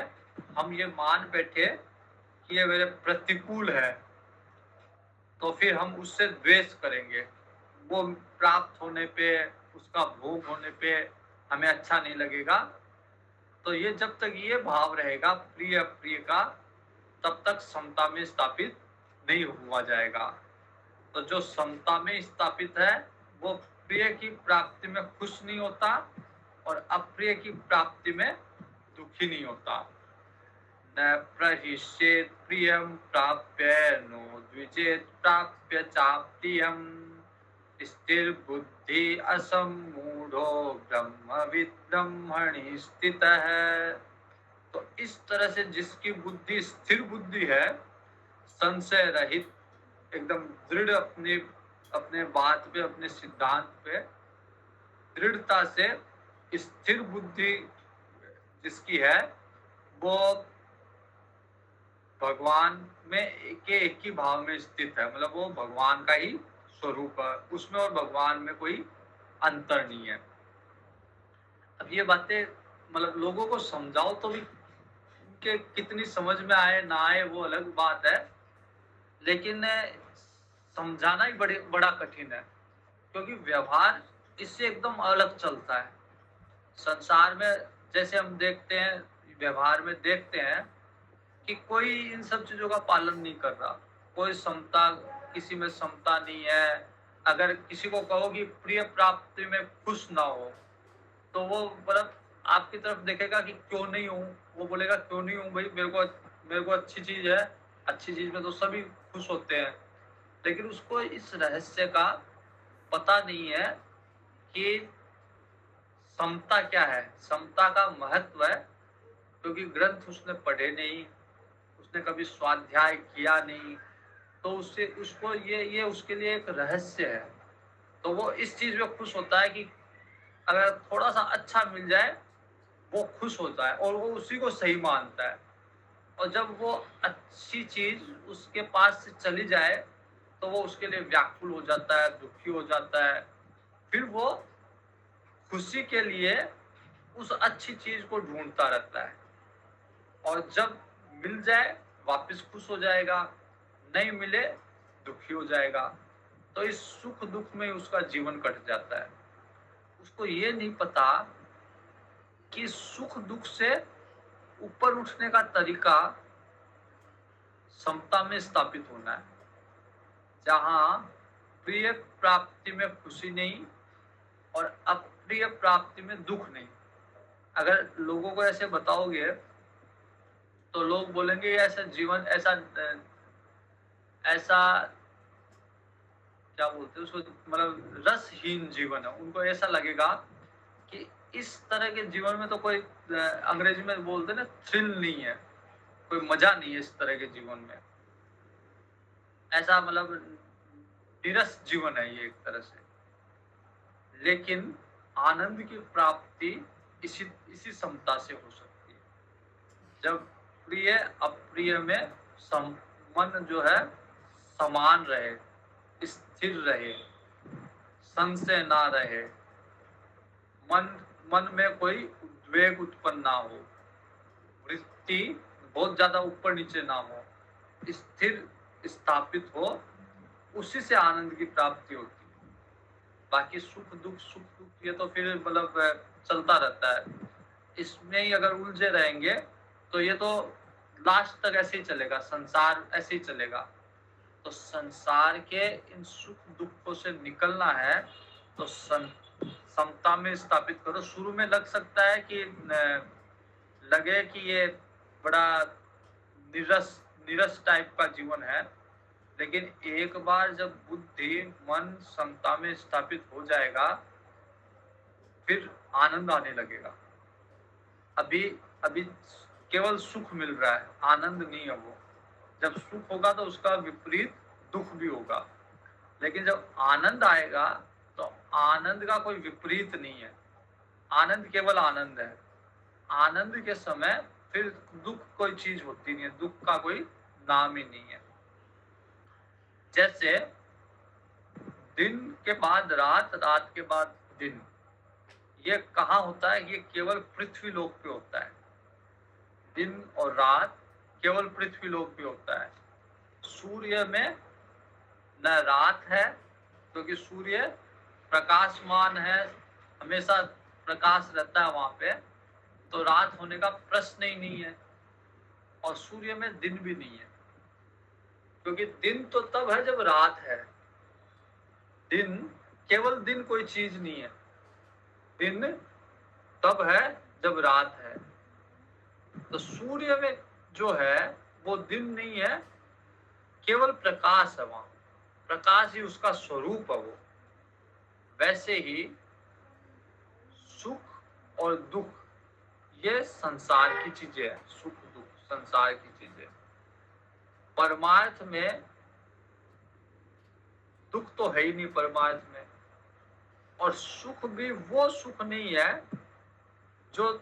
हम ये मान बैठे कि ये मेरे प्रतिकूल है, तो फिर हम उससे द्वेष करेंगे, वो प्राप्त होने पे उसका भोग होने पे हमें अच्छा नहीं लगेगा। तो ये जब तक ये भाव रहेगा प्रिय अप्रिय का, तब तक समता में स्थापित नहीं हुआ जाएगा। तो जो समता में स्थापित है वो प्रिय की प्राप्ति में खुश नहीं होता और अप्रिय की प्राप्ति में दुखी नहीं होता। न प्रहिष्येत् प्रियं प्राप्य नो द्विजेत् प्राप्य चाप्रियम् स्थिरबुद्धि असम्मूढ़ो ब्रह्मविद् ब्रह्मणि स्थितः। तो इस तरह से जिसकी बुद्धि स्थिर बुद्धि है, संशय रहित, एकदम दृढ़ अपने बात पे अपने सिद्धांत पे दृढ़ता से स्थिर बुद्धि जिसकी है, वो भगवान में एक ही भाव में स्थित है, मतलब वो भगवान का ही स्वरूप है, उसमें और भगवान में कोई अंतर नहीं है। अब ये बातें मतलब लोगों को समझाओ तो भी उनके कितनी समझ में आए ना आए वो अलग बात है, लेकिन समझाना ही बड़ा कठिन है, क्योंकि व्यवहार इससे एकदम अलग चलता है। संसार में जैसे हम देखते हैं, व्यवहार में देखते हैं कि कोई इन सब चीजों का पालन नहीं कर रहा, कोई समता, किसी में समता नहीं है। अगर किसी को कहो कि प्रिय प्राप्ति में खुश ना हो, तो वो मतलब आपकी तरफ देखेगा कि क्यों नहीं हूँ, वो बोलेगा क्यों नहीं हूँ भाई, मेरे को अच्छी चीज है, अच्छी चीज में तो सभी खुश होते हैं। लेकिन उसको इस रहस्य का पता नहीं है कि समता क्या है, समता का महत्व है, क्योंकि ग्रंथ उसने पढ़े नहीं, उसने कभी स्वाध्याय किया नहीं, तो उससे उसको ये उसके लिए एक रहस्य है। तो वो इस चीज में खुश होता है कि अगर थोड़ा सा अच्छा मिल जाए वो खुश होता है और वो उसी को सही मानता है। और जब वो अच्छी चीज उसके पास से चली जाए तो वो उसके लिए व्याकुल हो जाता है, दुखी हो जाता है। फिर वो खुशी के लिए उस अच्छी चीज को ढूंढता रहता है, और जब मिल जाए वापस खुश हो जाएगा, नहीं मिले दुखी हो जाएगा। तो इस सुख दुख में उसका जीवन कट जाता है। उसको ये नहीं पता कि सुख दुख से ऊपर उठने का तरीका समता में स्थापित होना है, जहां प्रिय प्राप्ति में खुशी नहीं और अप्रिय प्राप्ति में दुख नहीं। अगर लोगों को ऐसे बताओगे तो लोग बोलेंगे ऐसा जीवन, ऐसा क्या बोलते हैं उसको, मतलब रसहीन जीवन है। उनको ऐसा लगेगा कि इस तरह के जीवन में तो कोई, अंग्रेजी में बोलते हैं ना, थ्रिल नहीं है, कोई मजा नहीं है इस तरह के जीवन में। ऐसा मतलब नीरस जीवन है ये एक तरह से। लेकिन आनंद की प्राप्ति इसी इसी समता से हो सकती है, जब प्रिय अप्रिय में मन जो है समान रहे, स्थिर रहे, संशय ना रहे, मन मन में कोई उद्वेग उत्पन्न ना हो, वृत्ति बहुत ज्यादा ऊपर नीचे ना हो, स्थिर स्थापित हो, उसी से आनंद की प्राप्ति होती है। बाकी सुख दुख ये तो फिर मतलब चलता रहता है, इसमें ही अगर उलझे रहेंगे तो ये तो लास्ट तक ऐसे ही चलेगा, संसार ऐसे ही चलेगा। तो संसार के इन सुख दुखों से निकलना है तो समता में स्थापित करो। शुरू में लग सकता है कि लगे कि ये बड़ा निरस टाइप का जीवन है, लेकिन एक बार जब बुद्धि मन समता में स्थापित हो जाएगा फिर आनंद आने लगेगा। अभी अभी केवल सुख मिल रहा है, आनंद नहीं है वो। जब सुख होगा तो उसका विपरीत दुख भी होगा, लेकिन जब आनंद आएगा तो आनंद का कोई विपरीत नहीं है, आनंद केवल आनंद है। आनंद के समय फिर दुख कोई चीज होती नहीं है, दुख का कोई नाम ही नहीं है। जैसे दिन के बाद रात, रात के बाद दिन, ये कहाँ होता है? ये केवल पृथ्वी लोक पे होता है। दिन और रात केवल पृथ्वी लोक पे होता है। सूर्य में न रात है, क्योंकि सूर्य प्रकाशमान है, हमेशा प्रकाश रहता है वहां पे, तो रात होने का प्रश्न ही नहीं है। और सूर्य में दिन भी नहीं है, क्योंकि दिन तो तब है जब रात है। दिन केवल दिन कोई चीज नहीं है, दिन तब है जब रात है। तो सूर्य में जो है वो दिन नहीं है, केवल प्रकाश है, वहां प्रकाश ही उसका स्वरूप है वो। वैसे ही सुख और दुख ये संसार की चीजें हैं, सुख दुख संसार की चीजें। परमार्थ में दुख तो है ही नहीं परमार्थ में, और सुख भी वो सुख नहीं है जो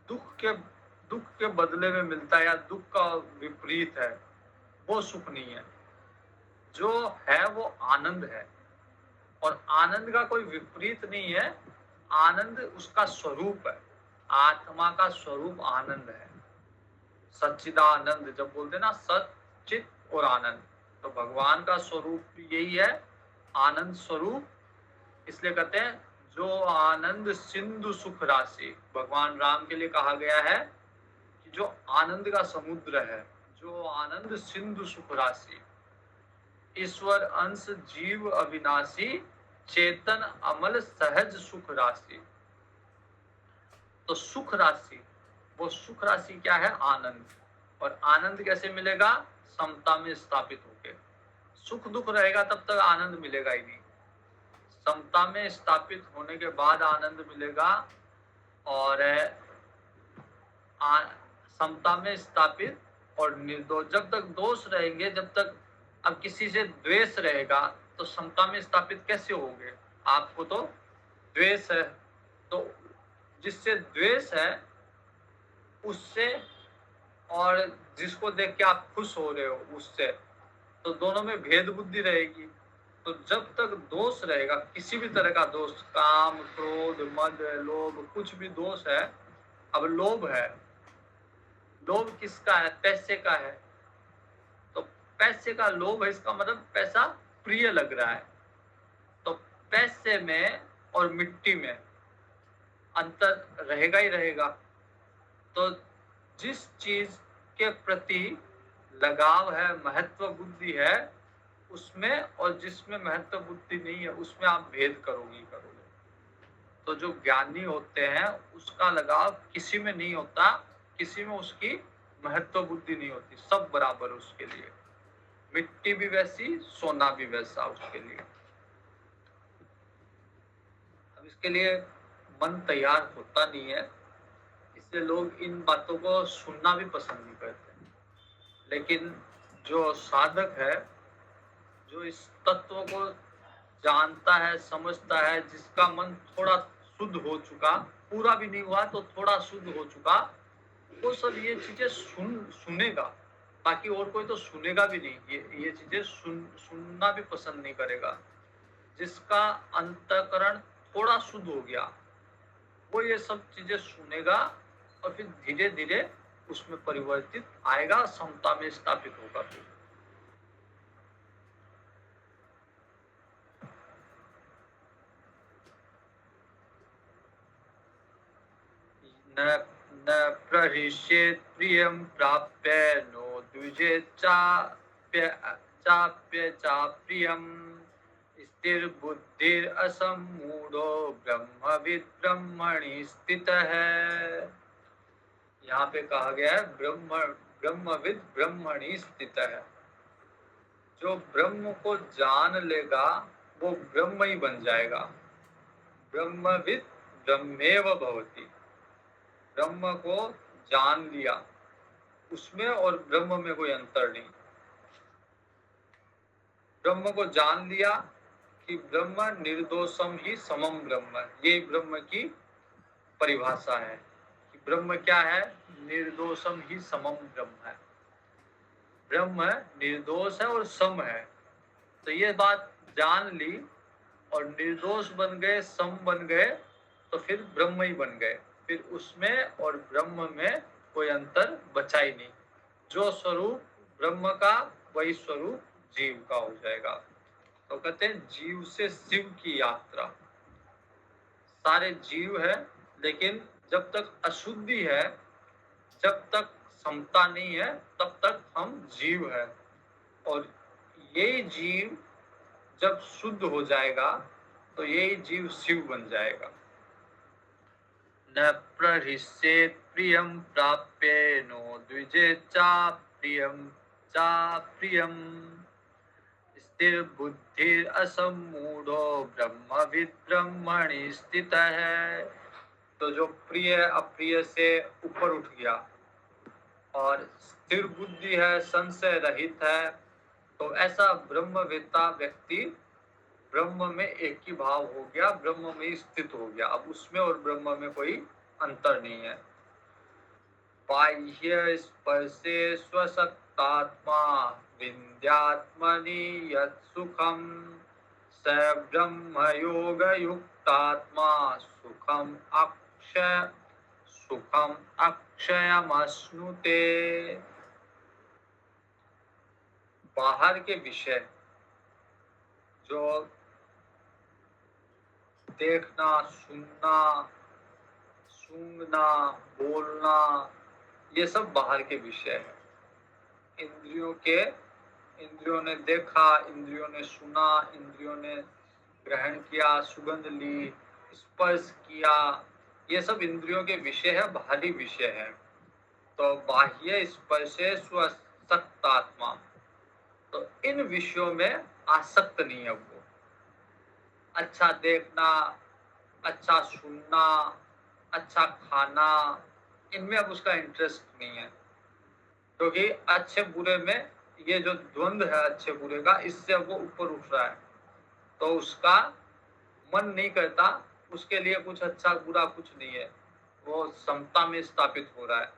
दुख के बदले में मिलता है या दुख का विपरीत है, वो सुख नहीं है। जो है वो आनंद है, और आनंद का कोई विपरीत नहीं है, आनंद उसका स्वरूप है। आत्मा का स्वरूप आनंद है, सच्चिदानंद। जब बोलते ना सच्चित और आनंद, तो भगवान का स्वरूप यही है, आनंद स्वरूप। इसलिए कहते हैं जो आनंद सिंधु सुख राशि, भगवान राम के लिए कहा गया है कि जो आनंद का समुद्र है, जो आनंद सिंधु सुख राशि, ईश्वर अंश जीव अविनाशी, चेतन अमल सहज सुख राशि। तो सुख राशि, वो सुख राशि क्या है? आनंद। और आनंद कैसे मिलेगा? समता में स्थापित होके। सुख दुख रहेगा तब तक आनंद मिलेगा ही नहीं, समता में स्थापित होने के बाद आनंद मिलेगा। और समता में स्थापित और निर्दोष, जब तक दोष रहेंगे, जब तक अब किसी से द्वेष रहेगा तो समता में स्थापित कैसे होंगे? आपको तो द्वेष है, तो जिससे द्वेष है उससे, और जिसको देख के आप खुश हो रहे हो उससे, तो दोनों में भेद बुद्धि रहेगी। तो जब तक दोष रहेगा, किसी भी तरह का दोष, काम क्रोध मद लोभ, कुछ भी दोष है। अब लोभ है, लोभ किसका है? पैसे का है। तो पैसे का लोभ है, इसका मतलब पैसा प्रिय लग रहा है। तो पैसे में और मिट्टी में अंतर रहेगा ही रहेगा। तो जिस चीज के प्रति लगाव है, महत्व बुद्धि है उसमें, और जिसमें महत्व बुद्धि नहीं है उसमें आप भेद करोगे। तो जो ज्ञानी होते हैं उसका लगाव किसी में नहीं होता, किसी में उसकी महत्व बुद्धि नहीं होती, सब बराबर उसके लिए। मिट्टी भी वैसी, सोना भी वैसा उसके लिए। अब इसके लिए मन तैयार होता नहीं है, इसलिए लोग इन बातों को सुनना भी पसंद नहीं करते। लेकिन जो साधक है, जो इस तत्व को जानता है, समझता है, जिसका मन थोड़ा शुद्ध हो चुका, पूरा भी नहीं हुआ तो थोड़ा शुद्ध हो चुका, वो सब ये चीजें सुनेगा। बाकी और कोई तो सुनेगा भी नहीं, ये चीजें सुनना भी पसंद नहीं करेगा। जिसका अंतःकरण थोड़ा शुद्ध हो गया, वो ये सब चीजें सुनेगा और फिर धीरे धीरे उसमें परिवर्तित आएगा, समता में स्थापित होगा। फिर न न प्रहृष्येत् प्रियं प्राप्य नो द्विजेत् चाप्य चाप्रियम् स्थिरबुद्धिर् असम्मूढ़ो ब्रह्मविद् ब्रह्मणि स्थितः है। यहाँ पे कहा गया है ब्रह्मविद् ब्रह्मणि स्थितः है। जो ब्रह्म को जान लेगा वो ब्रह्म ही बन जाएगा। ब्रह्मविद् ब्रह्मेव भवति। ब्रह्म को जान लिया, उसमें और ब्रह्म में कोई अंतर नहीं। ब्रह्म को जान लिया कि ब्रह्म निर्दोषम ही समम ब्रह्म, ये ब्रह्म की परिभाषा है कि ब्रह्म क्या है, निर्दोषम ही समम ब्रह्म है। ब्रह्म निर्दोष है और सम है। तो ये बात जान ली और निर्दोष बन गए, सम बन गए, तो फिर ब्रह्म ही बन गए। फिर उसमें और ब्रह्म में कोई अंतर बचा ही नहीं। जो स्वरूप ब्रह्म का वही स्वरूप जीव का हो जाएगा। तो कहते हैं जीव से शिव की यात्रा। सारे जीव है, लेकिन जब तक अशुद्धि है, जब तक समता नहीं है, तब तक हम जीव है। और यही जीव जब शुद्ध हो जाएगा तो यही जीव शिव बन जाएगा। न प्रहृष्येत् प्रियं प्राप्य नो द्विजेत् चाप्रियं चाप्रियम् स्थिरबुद्धिर् असम्मूढ़ो ब्रह्मविद् ब्रह्मणि स्थितः है। तो जो प्रिय अप्रिय से ऊपर उठ गया और स्थिर बुद्धि है, संशय रहित है, तो ऐसा ब्रह्मवेत्ता व्यक्ति ब्रह्म में एक ही भाव हो गया, ब्रह्म में स्थित हो गया। अब उसमें और ब्रह्म में कोई अंतर नहीं है। बाह्य स्पर्शे स्वशक्तात्मा विन्द्यात्मनि यत् सुखम स ब्रह्म योग युक्तात्मा सुखम अक्षयमश्नुते। बाहर के विषय जो देखना, सुनना, सूंघना, बोलना, ये सब बाहर के विषय है। इंद्रियों ने देखा, इंद्रियों ने सुना, इंद्रियों ने ग्रहण किया, सुगंध ली, स्पर्श किया, ये सब इंद्रियों के विषय है, बाहरी विषय है। तो बाह्य स्पर्शे स्वशक्त आत्मा, तो इन विषयों में आसक्त नहीं है वो। अच्छा देखना, अच्छा सुनना, अच्छा खाना, इनमें अब उसका इंटरेस्ट नहीं है। क्योंकि अच्छे बुरे में ये जो द्वंद्व है अच्छे बुरे का, इससे वो ऊपर उठ रहा है, तो उसका मन नहीं करता, उसके लिए कुछ अच्छा बुरा कुछ नहीं है, वो समता में स्थापित हो रहा है।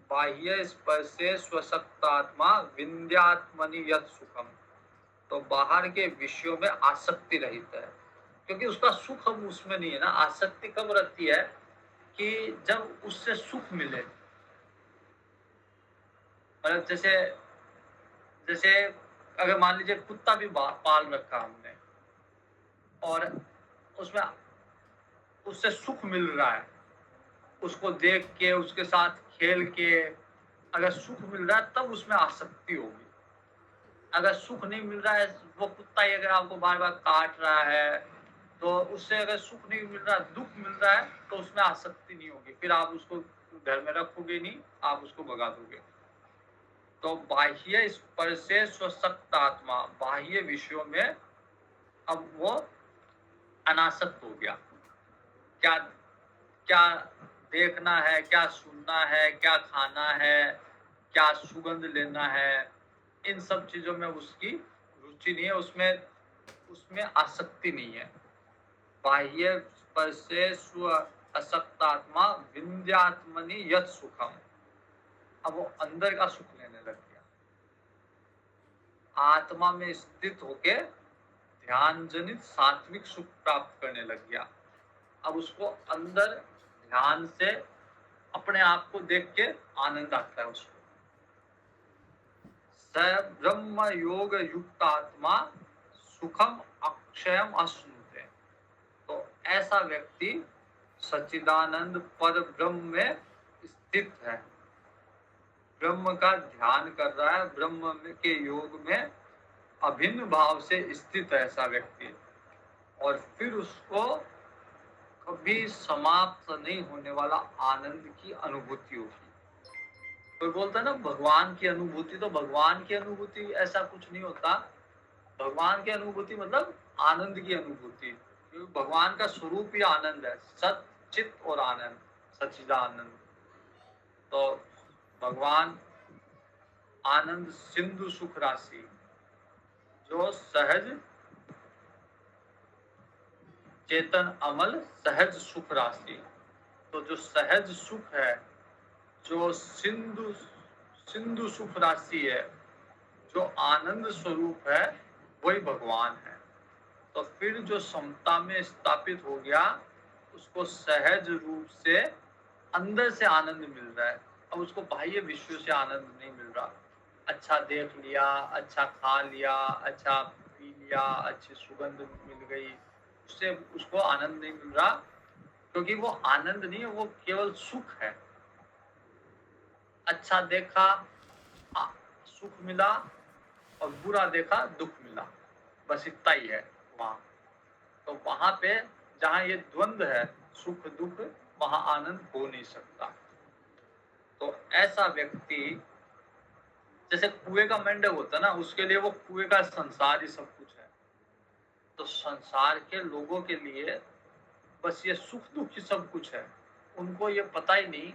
बाह्य स्पर्शे स्वशक्तात्मा विन्द्यात्मनि यत् सुखम, तो बाहर के विषयों में आसक्ति रहित है, क्योंकि उसका सुख हम उसमें नहीं है ना। आसक्ति कब रहती है कि जब उससे सुख मिले। मतलब जैसे जैसे अगर मान लीजिए कुत्ता भी पाल रखा हमने और उसमें उससे सुख मिल रहा है, उसको देख के, उसके साथ खेल के अगर सुख मिल रहा है तब उसमें आसक्ति होगी। अगर सुख नहीं मिल रहा है, वो कुत्ता ही अगर आपको बार बार काट रहा है, तो उससे अगर सुख नहीं मिल रहा, दुख मिल रहा है, तो उसमें आसक्ति नहीं होगी। फिर आप उसको घर में रखोगे नहीं, आप उसको भगा दोगे। तो बाह्य स्पर्शे स्वशक्त आत्मा, बाह्य विषयों में अब वो अनासक्त हो गया। क्या क्या देखना है, क्या सुनना है, क्या खाना है, क्या सुगंध लेना है, इन सब चीजों में उसकी रुचि नहीं है, उसमें उसमें आसक्ति नहीं है। बाह्य स्पर्शे स्व असक्तात्मा विंध्यात्मनि यत सुखम। अब वो अंदर का सुख लेने लग गया, आत्मा में स्थित होके ध्यान जनित सात्विक सुख प्राप्त करने लग गया। अब उसको अंदर ध्यान से अपने आप को देख के आनंद आता है उसको। स ब्रह्म योग युक्त आत्मा सुखम अक्षयम अश्नुते। तो ऐसा व्यक्ति सच्चिदानंद पर ब्रह्म में स्थित है, ब्रह्म का ध्यान कर रहा है, ब्रह्म के योग में अभिन्न भाव से स्थित है ऐसा व्यक्ति। और फिर उसको कभी समाप्त नहीं होने वाला आनंद की अनुभूति होगी। कोई बोलता है ना भगवान की अनुभूति, तो भगवान की अनुभूति ऐसा कुछ नहीं होता। भगवान की अनुभूति मतलब आनंद की अनुभूति, क्योंकि भगवान का स्वरूप ही आनंद है, सत चित और आनंद, सच्चिदानंद। तो भगवान आनंद सिंधु सुख राशि, जो सहज चेतन अमल सहज सुख राशि। तो जो सहज सुख है, जो सिंधु सिंधु सुख राशि है, जो आनंद स्वरूप है, वही भगवान है। तो फिर जो समता में स्थापित हो गया, उसको सहज रूप से अंदर से आनंद मिल रहा है। अब उसको बाह्य विश्व से आनंद नहीं मिल रहा। अच्छा देख लिया, अच्छा खा लिया, अच्छा पी लिया, अच्छी सुगंध मिल गई, उससे उसको आनंद नहीं मिल रहा, क्योंकि वो आनंद नहीं है, वो केवल सुख है। अच्छा देखा सुख मिला, और बुरा देखा दुख मिला, बस इतना ही है वहां। तो वहां पे जहां ये द्वंद्व है, सुख दुख, वहां आनंद हो नहीं सकता। तो ऐसा व्यक्ति, जैसे कुएं का मेंढक होता है ना, उसके लिए वो कुएं का संसार ही सब कुछ है। तो संसार के लोगों के लिए बस ये सुख दुख ही सब कुछ है। उनको ये पता ही नहीं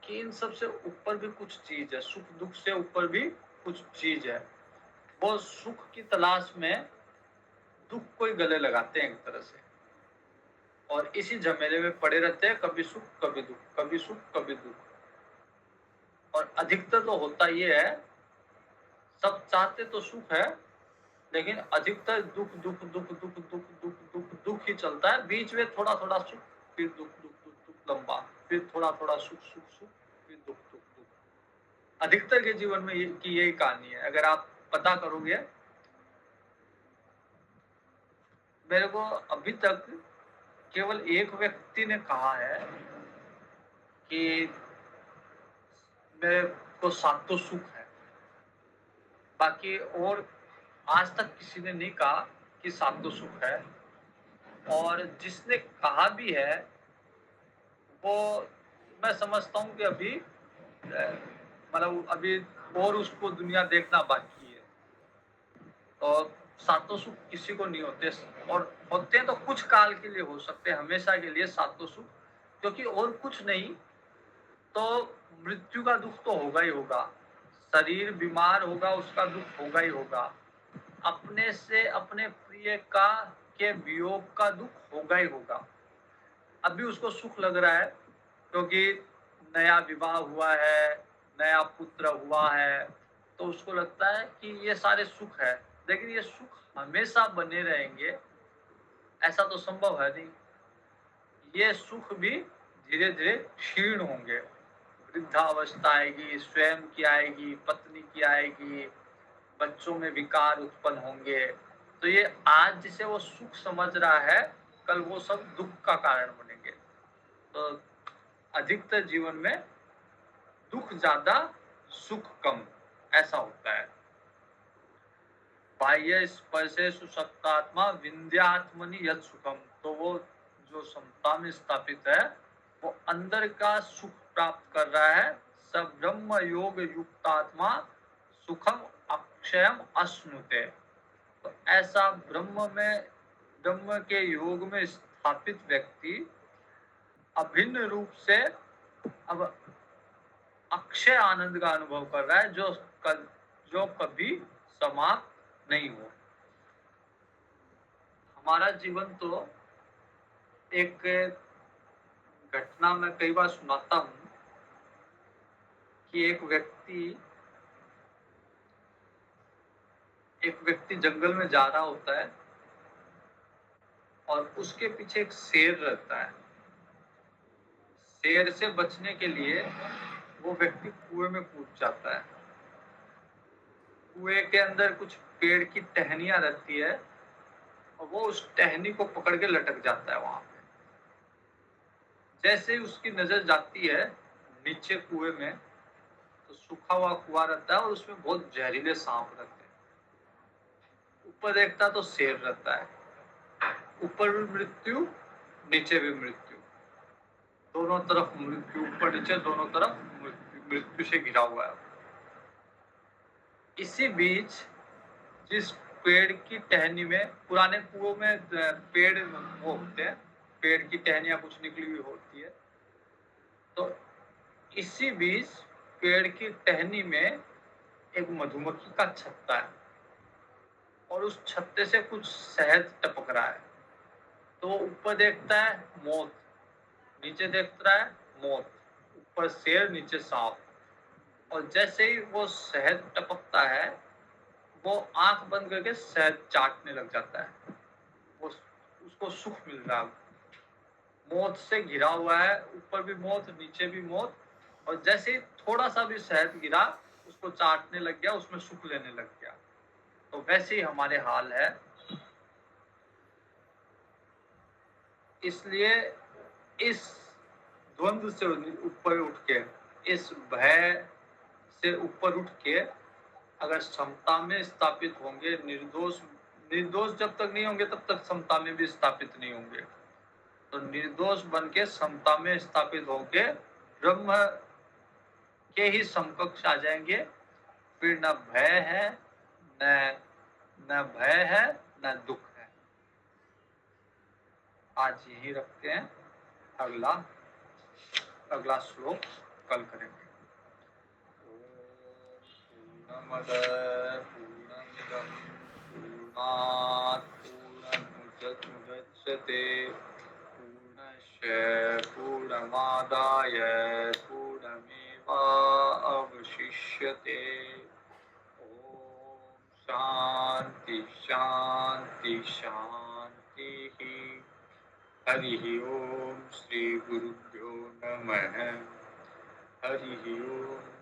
कि इन सब से ऊपर भी कुछ चीज है, सुख दुख से ऊपर भी कुछ चीज है। वो सुख की तलाश में दुख को ही गले लगाते हैं एक तरह से, और इसी झमेले में पड़े रहते हैं, कभी सुख कभी दुख, कभी सुख कभी दुख। और अधिकतर तो होता ये है, सब चाहते तो सुख है, लेकिन अधिकतर दुख दुख दुख दुख दुख दुख दुख दुख ही चलता है। बीच में थोड़ा थोड़ा सुख, फिर दुख दुख दुख दुख लंबा, फिर थोड़ा थोड़ा सुख सुख सुख, फिर दुख दुख दुख। अधिकतर के जीवन में की यही कहानी है। अगर आप पता करोगे, मेरे को अभी तक केवल एक व्यक्ति ने कहा है कि मेरे को सातों सुख है, बाकी और आज तक किसी ने नहीं कहा कि सातों सुख है। और जिसने कहा भी है, वो मैं समझता हूँ कि अभी मतलब अभी और उसको दुनिया देखना बाकी है। और सातों सुख किसी को नहीं होते, और होते हैं तो कुछ काल के लिए हो सकते हैं, हमेशा के लिए सातों सुख, क्योंकि और कुछ नहीं तो मृत्यु का दुख तो होगा ही होगा, शरीर बीमार होगा उसका दुख होगा ही होगा, अपने से अपने प्रिय का के वियोग का दुख होगा ही होगा। अभी उसको सुख लग रहा है क्योंकि नया विवाह हुआ है, नया पुत्र हुआ है, तो उसको लगता है कि ये सारे सुख है। लेकिन ये सुख हमेशा बने रहेंगे ऐसा तो संभव है नहीं। ये सुख भी धीरे धीरे क्षीण होंगे, वृद्धावस्था आएगी, स्वयं की आएगी, पत्नी की आएगी, बच्चों में विकार उत्पन्न होंगे। तो ये आज जिसे वो सुख समझ रहा है, कल वो सब दुख का कारण बनेंगे। तो अधिकतर जीवन में दुख ज्यादा सुख कम, ऐसा होता है। बाह्य स्पर्शे सुसक्तात्मा विंध्यात्मनि यत् सुखम। तो वो जो समता में स्थापित है, वो अंदर का सुख प्राप्त कर रहा है। सब ब्रह्म योग युक्तात्मा सुखम अक्षयम अश्नुते। तो ऐसा ब्रह्म के योग में स्थापित व्यक्ति अभिन्न रूप से, अब अक्षय आनंद का अनुभव कर रहा है जो कभी समाप्त नहीं हो। हमारा जीवन तो एक घटना मैं कई बार सुनाता हूँ कि एक व्यक्ति जंगल में जा रहा होता है और उसके पीछे एक शेर रहता है। शेर से बचने के लिए वो व्यक्ति कुएं में कूद जाता है। कुएं के अंदर कुछ पेड़ की टहनियां रहती है और वो उस टहनी को पकड़ के लटक जाता है वहां पे। जैसे ही उसकी नजर जाती है नीचे कुएं में, तो सूखा हुआ कुआं रहता है और उसमें बहुत जहरीले सांप रहते हैं। ऊपर देखता तो शेर रहता है, ऊपर भी मृत्यु, नीचे भी मृत्यु, दोनों तरफ मृत्यु, ऊपर नीचे दोनों तरफ मृत्यु से घिरा हुआ है। इसी बीच जिस पेड़ की टहनी में, पुराने कुओं में पेड़ वो होते हैं, पेड़ की टहनियां कुछ निकली हुई होती है, तो इसी बीच पेड़ की टहनी में एक मधुमक्खी का छत्ता है और उस छत्ते से कुछ शहद टपक रहा है। तो वो ऊपर देखता है मौत, नीचे देखता है मौत, ऊपर शेर नीचे सांप। और जैसे ही वो शहद टपकता है वो आंख बंद करके शहद चाटने लग जाता है। वो उसको सुख मिल रहा है, मौत से घिरा हुआ है, ऊपर भी मौत नीचे भी मौत। और जैसे ही थोड़ा सा भी शहद गिरा उसको चाटने लग गया, उसमें सुख लेने लग गया। तो वैसे ही हमारे हाल है। इसलिए इस द्वंद्व से ऊपर उठ के, इस भय से ऊपर उठ के अगर समता में स्थापित होंगे, निर्दोष जब तक नहीं होंगे तब तक समता में भी स्थापित नहीं होंगे। तो निर्दोष बन के समता में स्थापित होके ब्रह्म के ही समकक्ष आ जाएंगे। फिर न भय है, न भय है, न दुख है। आज यही रखते हैं, अगला श्लोक कल करेंगे। पूर्णमद पूर्णमिदं पूर्णात् पूर्णमुदच्यते पूर्णस्य पूर्णमादाय पूर्णमेवावशिष्यते। ओम शांति शांति शांति। हरि ओम श्री गुरुभ्यो नमः। हरि ओम।